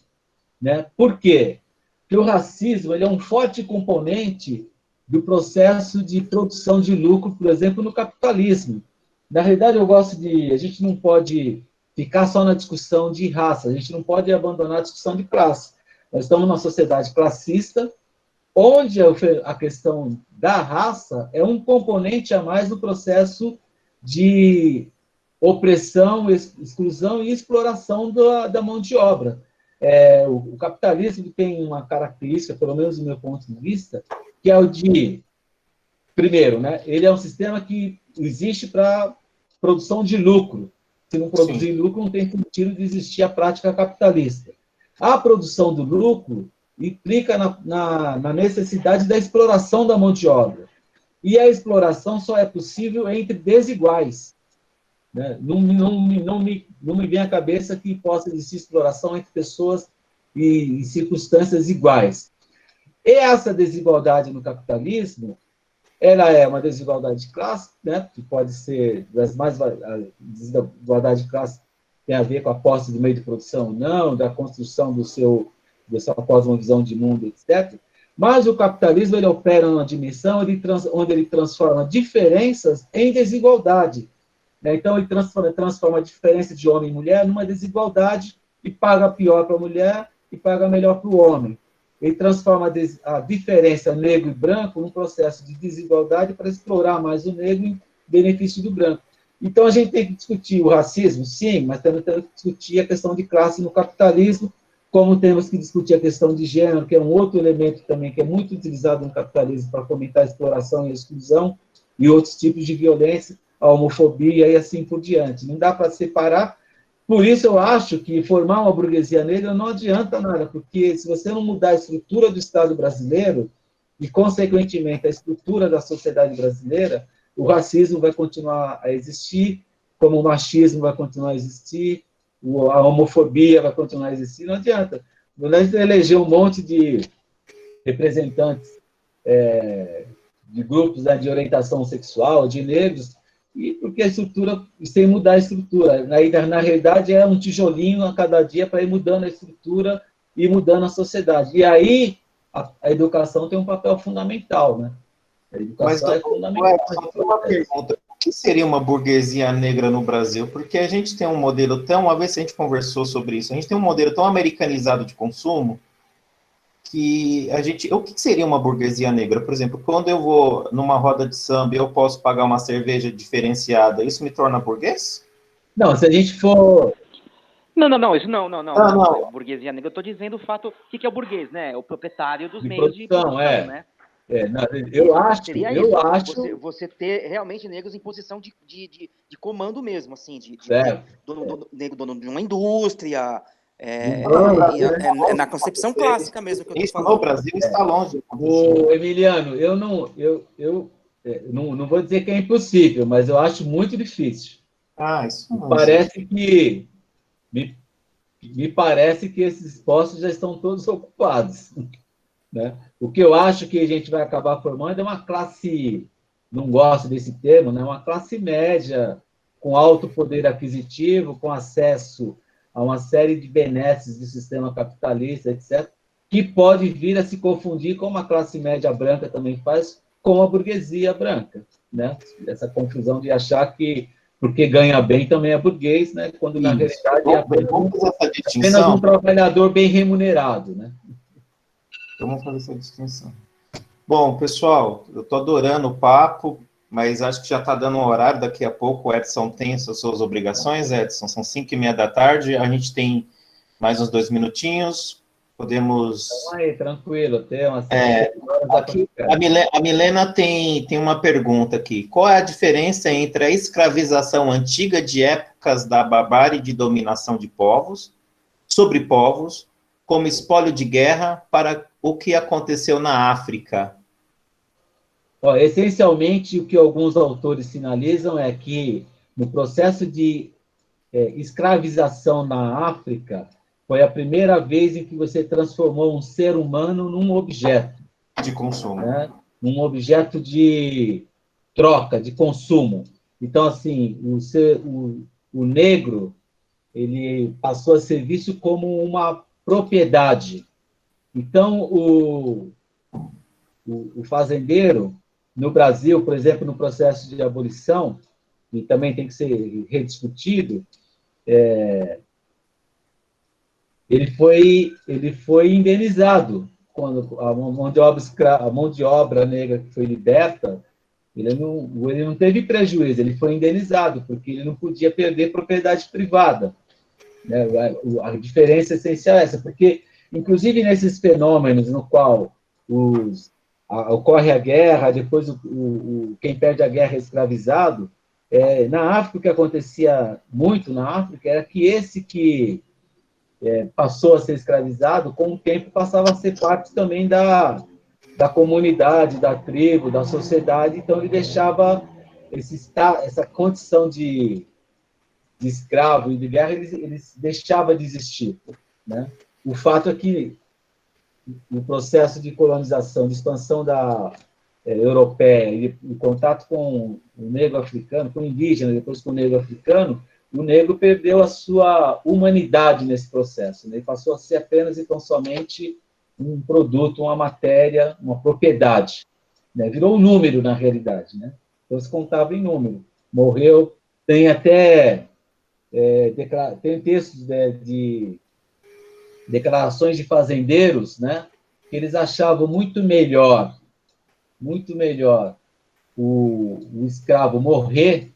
Né? Por quê? Porque o racismo ele é um forte componente do processo de produção de lucro, por exemplo, no capitalismo. Na realidade, eu gosto de... A gente não pode ficar só na discussão de raça, a gente não pode abandonar a discussão de classe. Nós estamos numa sociedade classista, onde a questão da raça é um componente a mais no processo de opressão, exclusão e exploração da mão de obra. O capitalismo tem uma característica, pelo menos do meu ponto de vista, que é o de, primeiro, né, ele é um sistema que existe para produção de lucro. Se não produzir lucro, não tem sentido de existir a prática capitalista. A produção do lucro implica na necessidade da exploração da mão de obra. E a exploração só é possível entre desiguais. Né? Não me vem à cabeça que possa existir exploração entre pessoas em circunstâncias iguais. E essa desigualdade no capitalismo, ela é uma desigualdade de classe, né? Que pode ser a desigualdade de classe tem a ver com a posse do meio de produção ou não, da construção dessa cosmovisão de mundo, etc. Mas o capitalismo ele opera numa dimensão onde ele transforma diferenças em desigualdade. Então, ele transforma a diferença de homem e mulher numa desigualdade e paga pior para a mulher e paga melhor para o homem. Ele transforma a diferença negro e branco num processo de desigualdade para explorar mais o negro em benefício do branco. Então, a gente tem que discutir o racismo, sim, mas também temos que discutir a questão de classe no capitalismo, como temos que discutir a questão de gênero, que é um outro elemento também que é muito utilizado no capitalismo para fomentar a exploração e a exclusão e outros tipos de violência, a homofobia e assim por diante. Não dá para separar. Por isso, eu acho que formar uma burguesia negra não adianta nada, porque se você não mudar a estrutura do Estado brasileiro e, consequentemente, a estrutura da sociedade brasileira, o racismo vai continuar a existir, como o machismo vai continuar a existir, a homofobia vai continuar a existir, não adianta. Nós eleger um monte de representantes de grupos de orientação sexual, de negros, e porque a estrutura, sem mudar a estrutura. Na realidade, é um tijolinho a cada dia para ir mudando a estrutura e mudando a sociedade. E aí, a educação tem um papel fundamental, né? A educação é fundamental. Só tem uma pergunta. O que seria uma burguesia negra no Brasil? Porque a gente tem um modelo tão, uma vez a gente conversou sobre isso, a gente tem um modelo tão americanizado de consumo que o que seria uma burguesia negra? Por exemplo, quando eu vou numa roda de samba e eu posso pagar uma cerveja diferenciada, isso me torna burguês? Não, se a gente for... Isso não. Não. Burguesia negra, eu estou dizendo o fato, o que é o burguês, né? É o proprietário dos De meios de produção, produção, né? Eu acho... Seria isso, você ter realmente negros em posição de comando mesmo, assim, dono de uma indústria, na concepção clássica mesmo que eu Isso tô falando. no Brasil está longe. O Emiliano, eu não vou dizer que é impossível, mas eu acho muito difícil. Isso não Parece que me parece que esses postos já estão todos ocupados, né? O que eu acho que a gente vai acabar formando é uma classe, não gosto desse termo, né? Uma classe média com alto poder aquisitivo, com acesso a uma série de benesses do sistema capitalista, etc., que pode vir a se confundir, como a classe média branca também faz, com a burguesia branca, né? Essa confusão de achar que porque ganha bem também é burguês, né? Quando na realidade é apenas um trabalhador bem remunerado, né? Vamos fazer essa distinção. Bom, pessoal, eu estou adorando o papo, mas acho que já está dando um horário, daqui a pouco o Edson tem as suas obrigações, Edson, são 5:30 da tarde, a gente tem mais uns 2 minutinhos, podemos... Então, aí, tranquilo, tem umas aqui, a Milena tem uma pergunta aqui. Qual é a diferença entre a escravização antiga de épocas da barbárie de dominação de povos, sobre povos, como espólio de guerra, para o que aconteceu na África? Essencialmente, o que alguns autores sinalizam é que no processo de escravização na África, foi a primeira vez em que você transformou um ser humano num objeto. De consumo. Né? Num objeto de troca, de consumo. Então, assim, o negro, ele passou a ser visto como uma propriedade. Então, o fazendeiro, no Brasil, por exemplo, no processo de abolição, e também tem que ser rediscutido, ele foi indenizado quando a mão de obra negra que foi liberta. Ele não teve prejuízo, ele foi indenizado, porque ele não podia perder propriedade privada. Né? A diferença essencial é essa, porque, inclusive, nesses fenômenos no qual ocorre a guerra, depois quem perde a guerra é escravizado, na África, o que acontecia muito na África era que esse que passou a ser escravizado, com o tempo passava a ser parte também da comunidade, da tribo, da sociedade, então ele deixava essa condição de escravo e de guerra, ele deixava de existir. Né? O fato é que o processo de colonização, de expansão europeia, e o contato com o negro africano, com o indígena, depois com o negro africano, o negro perdeu a sua humanidade nesse processo. Né? Ele passou a ser apenas e tão somente um produto, uma matéria, uma propriedade. Né? Virou um número, na realidade. Né? Então, se contava em número. Morreu. Tem até tem textos de declarações de fazendeiros, né? Que eles achavam muito melhor o escravo morrer.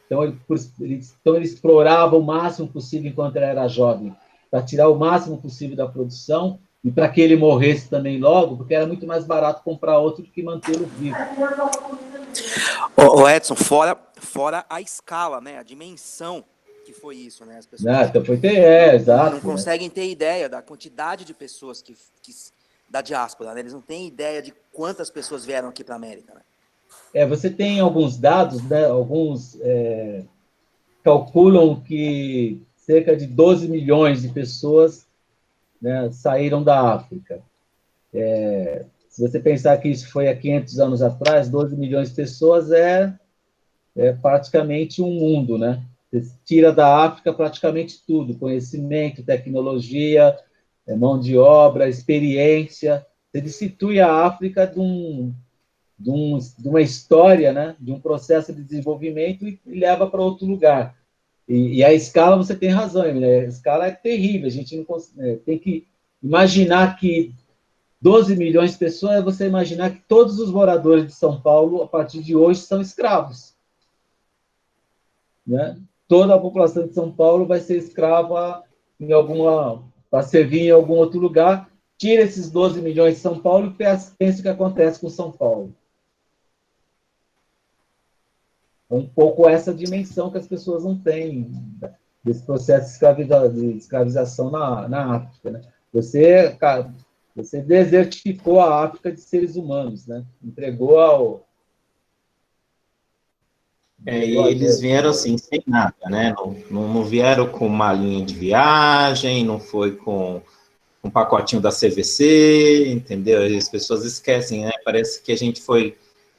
Então, ele explorava o máximo possível enquanto ele era jovem, para tirar o máximo possível da produção e para que ele morresse também logo, porque era muito mais barato comprar outro do que mantê-lo vivo. Ô Edson, fora a escala, né, a dimensão que foi isso, né? As pessoas exato, não conseguem ter ideia da quantidade de pessoas da diáspora, né? Eles não têm ideia de quantas pessoas vieram aqui para a América, né? Você tem alguns dados, né? Alguns calculam que cerca de 12 milhões de pessoas, né, saíram da África. Se você pensar que isso foi há 500 anos atrás, 12 milhões de pessoas é praticamente um mundo, né? Você tira da África praticamente tudo, conhecimento, tecnologia, mão de obra, experiência, você destitui a África de uma história, né, de um processo de desenvolvimento e leva para outro lugar. E a escala, você tem razão, né? A escala é terrível, a gente não tem que imaginar que 12 milhões de pessoas, é você imaginar que todos os moradores de São Paulo, a partir de hoje, são escravos. Né? Toda a população de São Paulo vai ser escrava para servir em algum outro lugar. Tira esses 12 milhões de São Paulo e pensa o que acontece com São Paulo. É um pouco essa dimensão que as pessoas não têm desse processo de escravização na África. Né? Você desertificou a África de seres humanos, né? Entregou ao... E eles vieram assim, sem nada, né? Não vieram com uma linha de viagem, não foi com um pacotinho da CVC, entendeu? As pessoas esquecem, né? Parece que a gente foi...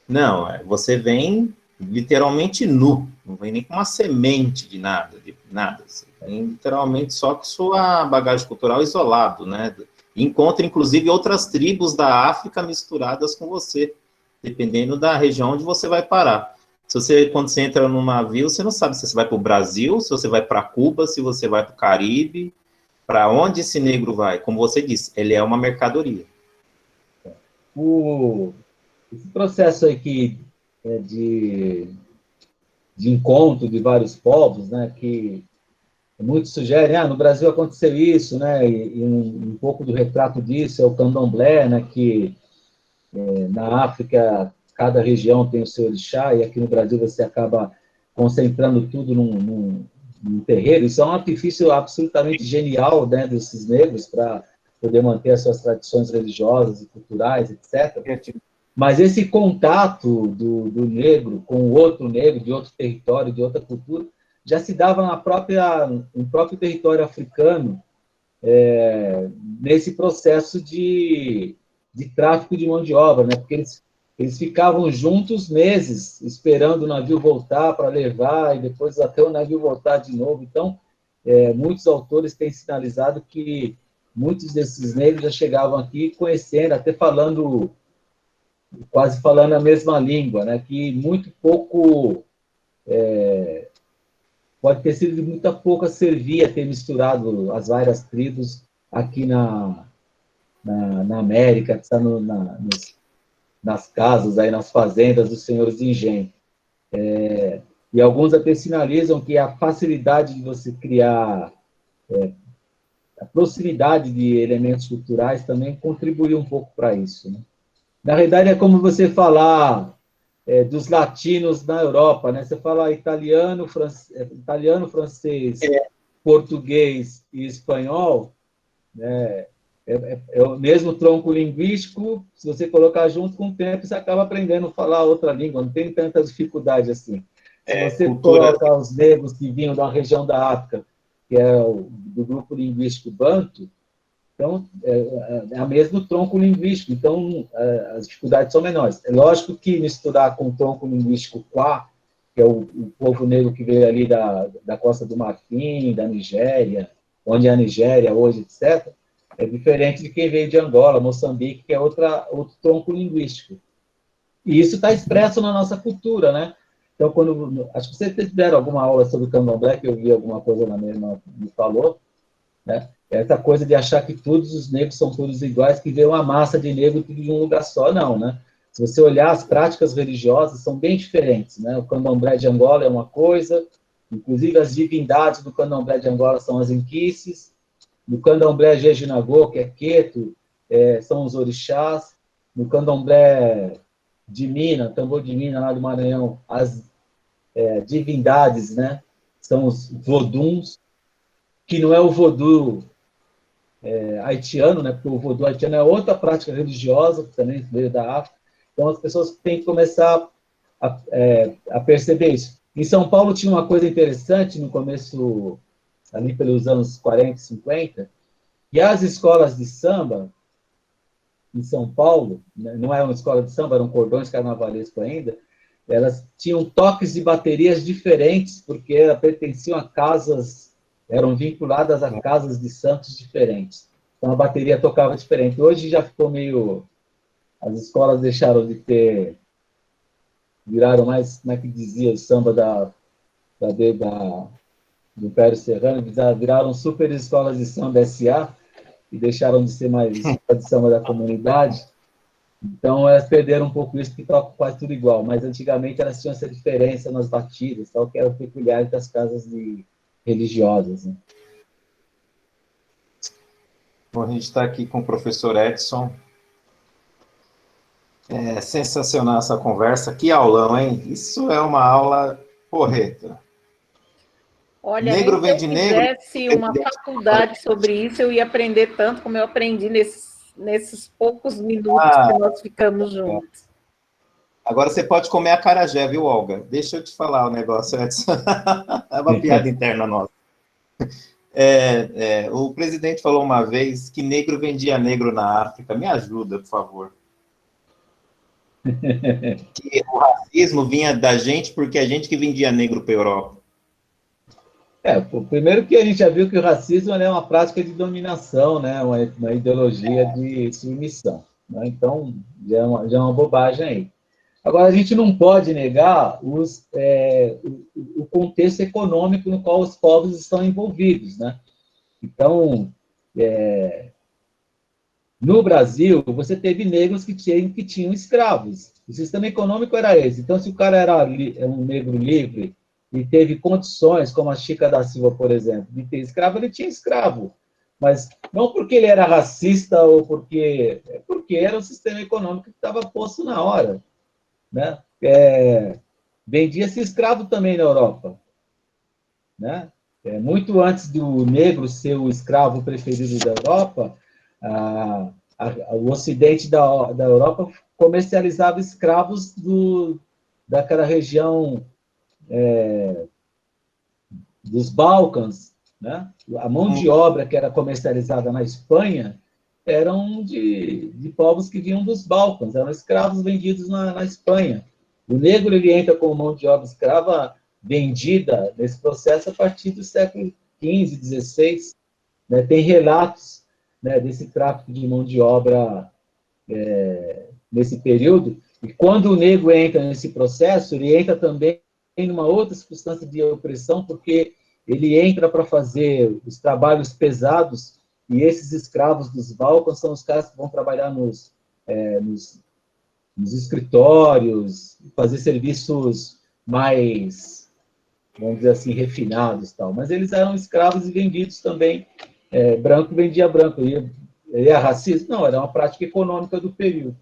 Não, você vem literalmente nu, não vem nem com uma semente de nada, você vem literalmente só com sua bagagem cultural isolado, né? Encontra, inclusive, outras tribos da África misturadas com você, dependendo da região onde você vai parar. Quando você entra num navio, você não sabe se você vai para o Brasil, se você vai para Cuba, se você vai para o Caribe, para onde esse negro vai. Como você disse, ele é uma mercadoria. Esse processo aqui de encontro de vários povos, né, que muitos sugerem, no Brasil aconteceu isso, né, e um pouco do retrato disso é o candomblé, né, que na África cada região tem o seu orixá, e aqui no Brasil você acaba concentrando tudo num terreiro. Isso é um artifício absolutamente genial, né, desses negros para poder manter as suas tradições religiosas e culturais, etc. Mas esse contato do negro com o outro negro, de outro território, de outra cultura, já se dava no próprio território africano, nesse processo de tráfico de mão de obra, né? Porque eles ficavam juntos meses, esperando o navio voltar para levar, e depois até o navio voltar de novo. Então, muitos autores têm sinalizado que muitos desses negros já chegavam aqui conhecendo, até quase falando a mesma língua, né? Que muito pouco... pode ter sido de muita pouca servia ter misturado as várias tribos aqui na América, que está nas casas, aí nas fazendas dos senhores de engenho. E alguns até sinalizam que a facilidade de você criar a proximidade de elementos culturais também contribuiu um pouco para isso. Né? Na realidade, é como você falar dos latinos na Europa, né? Você fala italiano, francês, português e espanhol, né? É o mesmo tronco linguístico, se você colocar junto, com o tempo você acaba aprendendo a falar outra língua, não tem tanta dificuldade assim. Se você colocar os negros que vinham da região da África, que é do grupo linguístico Banto, então é o mesmo tronco linguístico, então as dificuldades são menores. É lógico que misturar com o tronco linguístico Kwa, que é o povo negro que veio ali da Costa do Marfim, da Nigéria, onde é a Nigéria hoje, etc., é diferente de quem veio de Angola, Moçambique, que é outro tronco linguístico. E isso está expresso na nossa cultura, né? Então, acho que vocês tiveram alguma aula sobre o candomblé, que eu vi alguma coisa na mesma, me falou, né? Essa coisa de achar que todos os negros são todos iguais, que veio uma massa de negro tudo de um lugar só, não, né? Se você olhar, as práticas religiosas são bem diferentes, né? O candomblé de Angola é uma coisa, inclusive as divindades do candomblé de Angola são as inquices, no candomblé Jejinagô, que é Queto, são os orixás. No candomblé de Minas, tambor de Minas, lá do Maranhão, as divindades, né? São os voduns, que não é o vodú haitiano, né? Porque o vodú haitiano é outra prática religiosa, que também veio da África. Então, as pessoas têm que começar a perceber isso. Em São Paulo tinha uma coisa interessante no começo, ali pelos anos 40, 50, e as escolas de samba em São Paulo, né, não era uma escola de samba, eram cordões carnavalescos ainda, elas tinham toques de baterias diferentes, porque pertenciam a casas, eram vinculadas a casas de santos diferentes. Então a bateria tocava diferente. Hoje já ficou meio... As escolas deixaram de ter... Viraram mais, como é que dizia, o samba do Império Serrano, viraram super escolas de samba SA, e deixaram de ser mais escola de samba da comunidade. Então, elas perderam um pouco isso, porque tocam quase tudo igual. Mas, antigamente, elas tinham essa diferença nas batidas, tal, que era peculiar das casas religiosas. Né? Bom, a gente está aqui com o professor Edson. É sensacional essa conversa. Que aulão, hein? Isso é uma aula porreta. Olha, Negro nem vem se eu de negro. fizesse uma faculdade sobre isso, eu ia aprender tanto como eu aprendi nesses poucos minutos que nós ficamos juntos. Agora você pode comer acarajé, viu, Olga? Deixa eu te falar o negócio, Edson. É uma piada interna nossa. O presidente falou uma vez que negro vendia negro na África. Me ajuda, por favor. Que o racismo vinha da gente porque a gente que vendia negro para a Europa. Primeiro que a gente já viu que o racismo é uma prática de dominação, né? Uma ideologia de submissão. Né? Então, já é uma bobagem aí. Agora, a gente não pode negar o contexto econômico no qual os povos estão envolvidos. Né? Então, no Brasil, você teve negros que tinham escravos. O sistema econômico era esse. Então, se o cara era um negro livre e teve condições, como a Chica da Silva, por exemplo, de ter escravo, ele tinha escravo. Mas não porque ele era racista ou porque era o sistema econômico que estava posto na hora. Né? Vendia-se escravo também na Europa. Né? Muito antes do negro ser o escravo preferido da Europa, o ocidente da Europa comercializava escravos daquela região dos Balcãs. Né? A mão de obra que era comercializada na Espanha eram de povos que vinham dos Balcãs, eram escravos vendidos na Espanha. O negro ele entra como mão de obra escrava vendida nesse processo a partir do século XV, XVI. Né? Tem relatos, né, desse tráfico de mão de obra nesse período, e quando o negro entra nesse processo, ele entra também numa outra circunstância de opressão, porque ele entra para fazer os trabalhos pesados, e esses escravos dos Balcãs são os caras que vão trabalhar nos escritórios, fazer serviços mais, vamos dizer assim, refinados, tal. Mas eles eram escravos e vendidos também. Branco vendia branco. Ele é racista? Não, era uma prática econômica do período.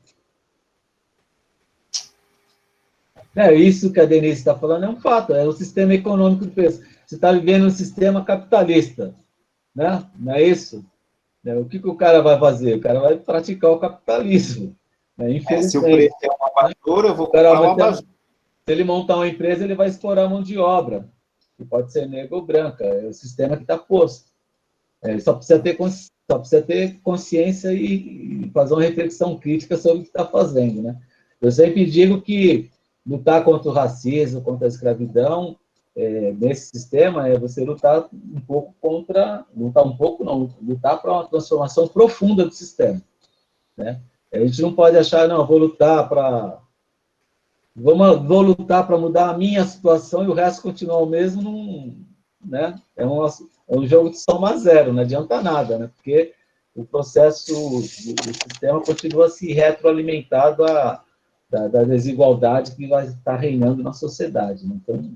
Isso que a Denise está falando é um fato, é o sistema econômico do período. Você está vivendo um sistema capitalista, né? Não é isso? O que o cara vai fazer? O cara vai praticar o capitalismo. Né? Infelizmente. Se o preço é uma abajur, eu vou comprar uma abajur. Se ele montar uma empresa, ele vai explorar a mão de obra, que pode ser negra ou branca. É o sistema que está posto. Só precisa ter consciência e fazer uma reflexão crítica sobre o que está fazendo. Né? Eu sempre digo que lutar contra o racismo, contra a escravidão, nesse sistema, você lutar um pouco lutar para uma transformação profunda do sistema. Né? A gente não pode achar, não, vou lutar para mudar a minha situação e o resto continuar o mesmo, né? É um jogo de soma zero, não adianta nada, né? Porque o processo do sistema continua se retroalimentado da desigualdade que vai estar reinando na sociedade. Né? Então,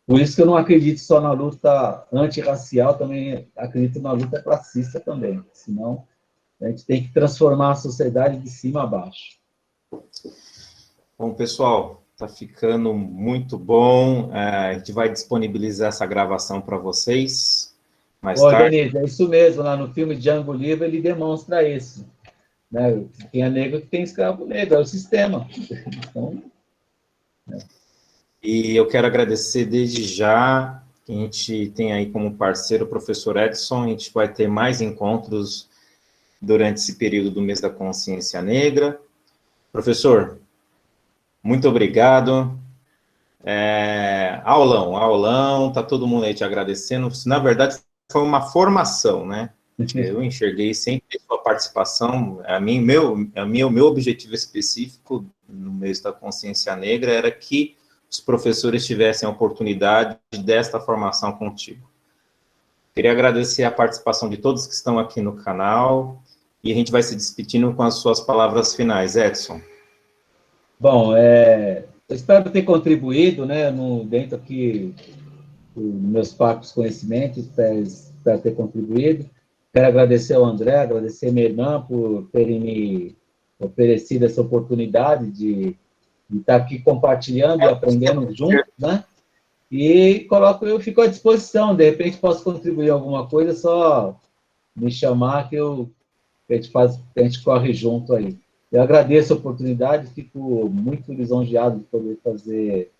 por isso que eu não acredito só na luta antirracial, também acredito na luta classista também, senão a gente tem que transformar a sociedade de cima a baixo. Bom, pessoal, está ficando muito bom. A gente vai disponibilizar essa gravação para vocês mais tarde. Denise, é isso mesmo. Lá no filme Django Livre, ele demonstra isso. Né? Quem é negro, que tem escravo negro, é o sistema. Então, E eu quero agradecer desde já, que a gente tem aí como parceiro o professor Edson. A gente vai ter mais encontros durante esse período do mês da consciência negra. Professor, muito obrigado. Aulão, tá todo mundo aí te agradecendo. Na verdade, foi uma formação, né? Eu enxerguei sempre sua participação. O meu objetivo específico no mês da consciência negra era que os professores tivessem a oportunidade desta formação contigo. Queria agradecer a participação de todos que estão aqui no canal e a gente vai se despedindo com as suas palavras finais. Edson. Bom, eu espero ter contribuído, né, dentro aqui dos meus próprios conhecimentos, espero ter contribuído. Quero agradecer ao André, agradecer a minha irmã por terem me oferecido essa oportunidade de estar aqui compartilhando e aprendendo juntos, né? E eu fico à disposição, de repente posso contribuir alguma coisa, só me chamar que a gente corre junto aí. Eu agradeço a oportunidade, fico muito lisonjeado de poder fazer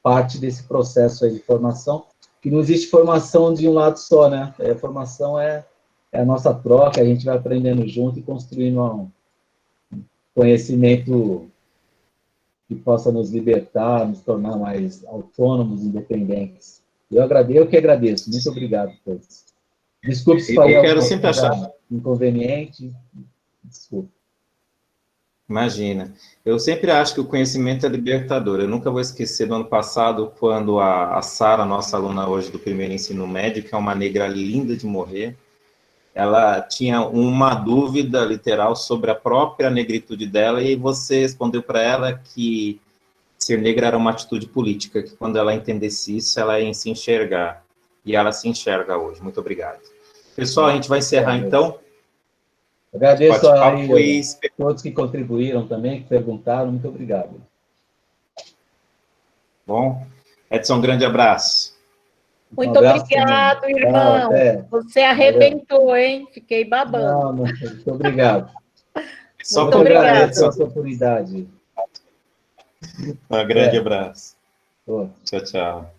parte desse processo aí de formação, que não existe formação de um lado só, né? A formação é a nossa troca, a gente vai aprendendo junto e construindo um conhecimento que possa nos libertar, nos tornar mais autônomos, independentes. Eu que agradeço. Muito obrigado a todos. Desculpe se falei alguma coisa inconveniente. Desculpe. Imagina. Eu sempre acho que o conhecimento é libertador. Eu nunca vou esquecer do ano passado, quando a Sara, nossa aluna hoje do primeiro ensino médio, que é uma negra linda de morrer, ela tinha uma dúvida literal sobre a própria negritude dela e você respondeu para ela que ser negra era uma atitude política, que quando ela entendesse isso, ela ia se enxergar. E ela se enxerga hoje. Muito obrigado. Pessoal, a gente vai encerrar então. Agradeço a todos que contribuíram também, que perguntaram. Muito obrigado. Bom, Edson, grande abraço. Muito obrigado, também. Irmão. Você arrebentou, hein? Fiquei babando. Não, muito obrigado. Só muito obrigado pela sua oportunidade. Um grande abraço. Tchau, tchau.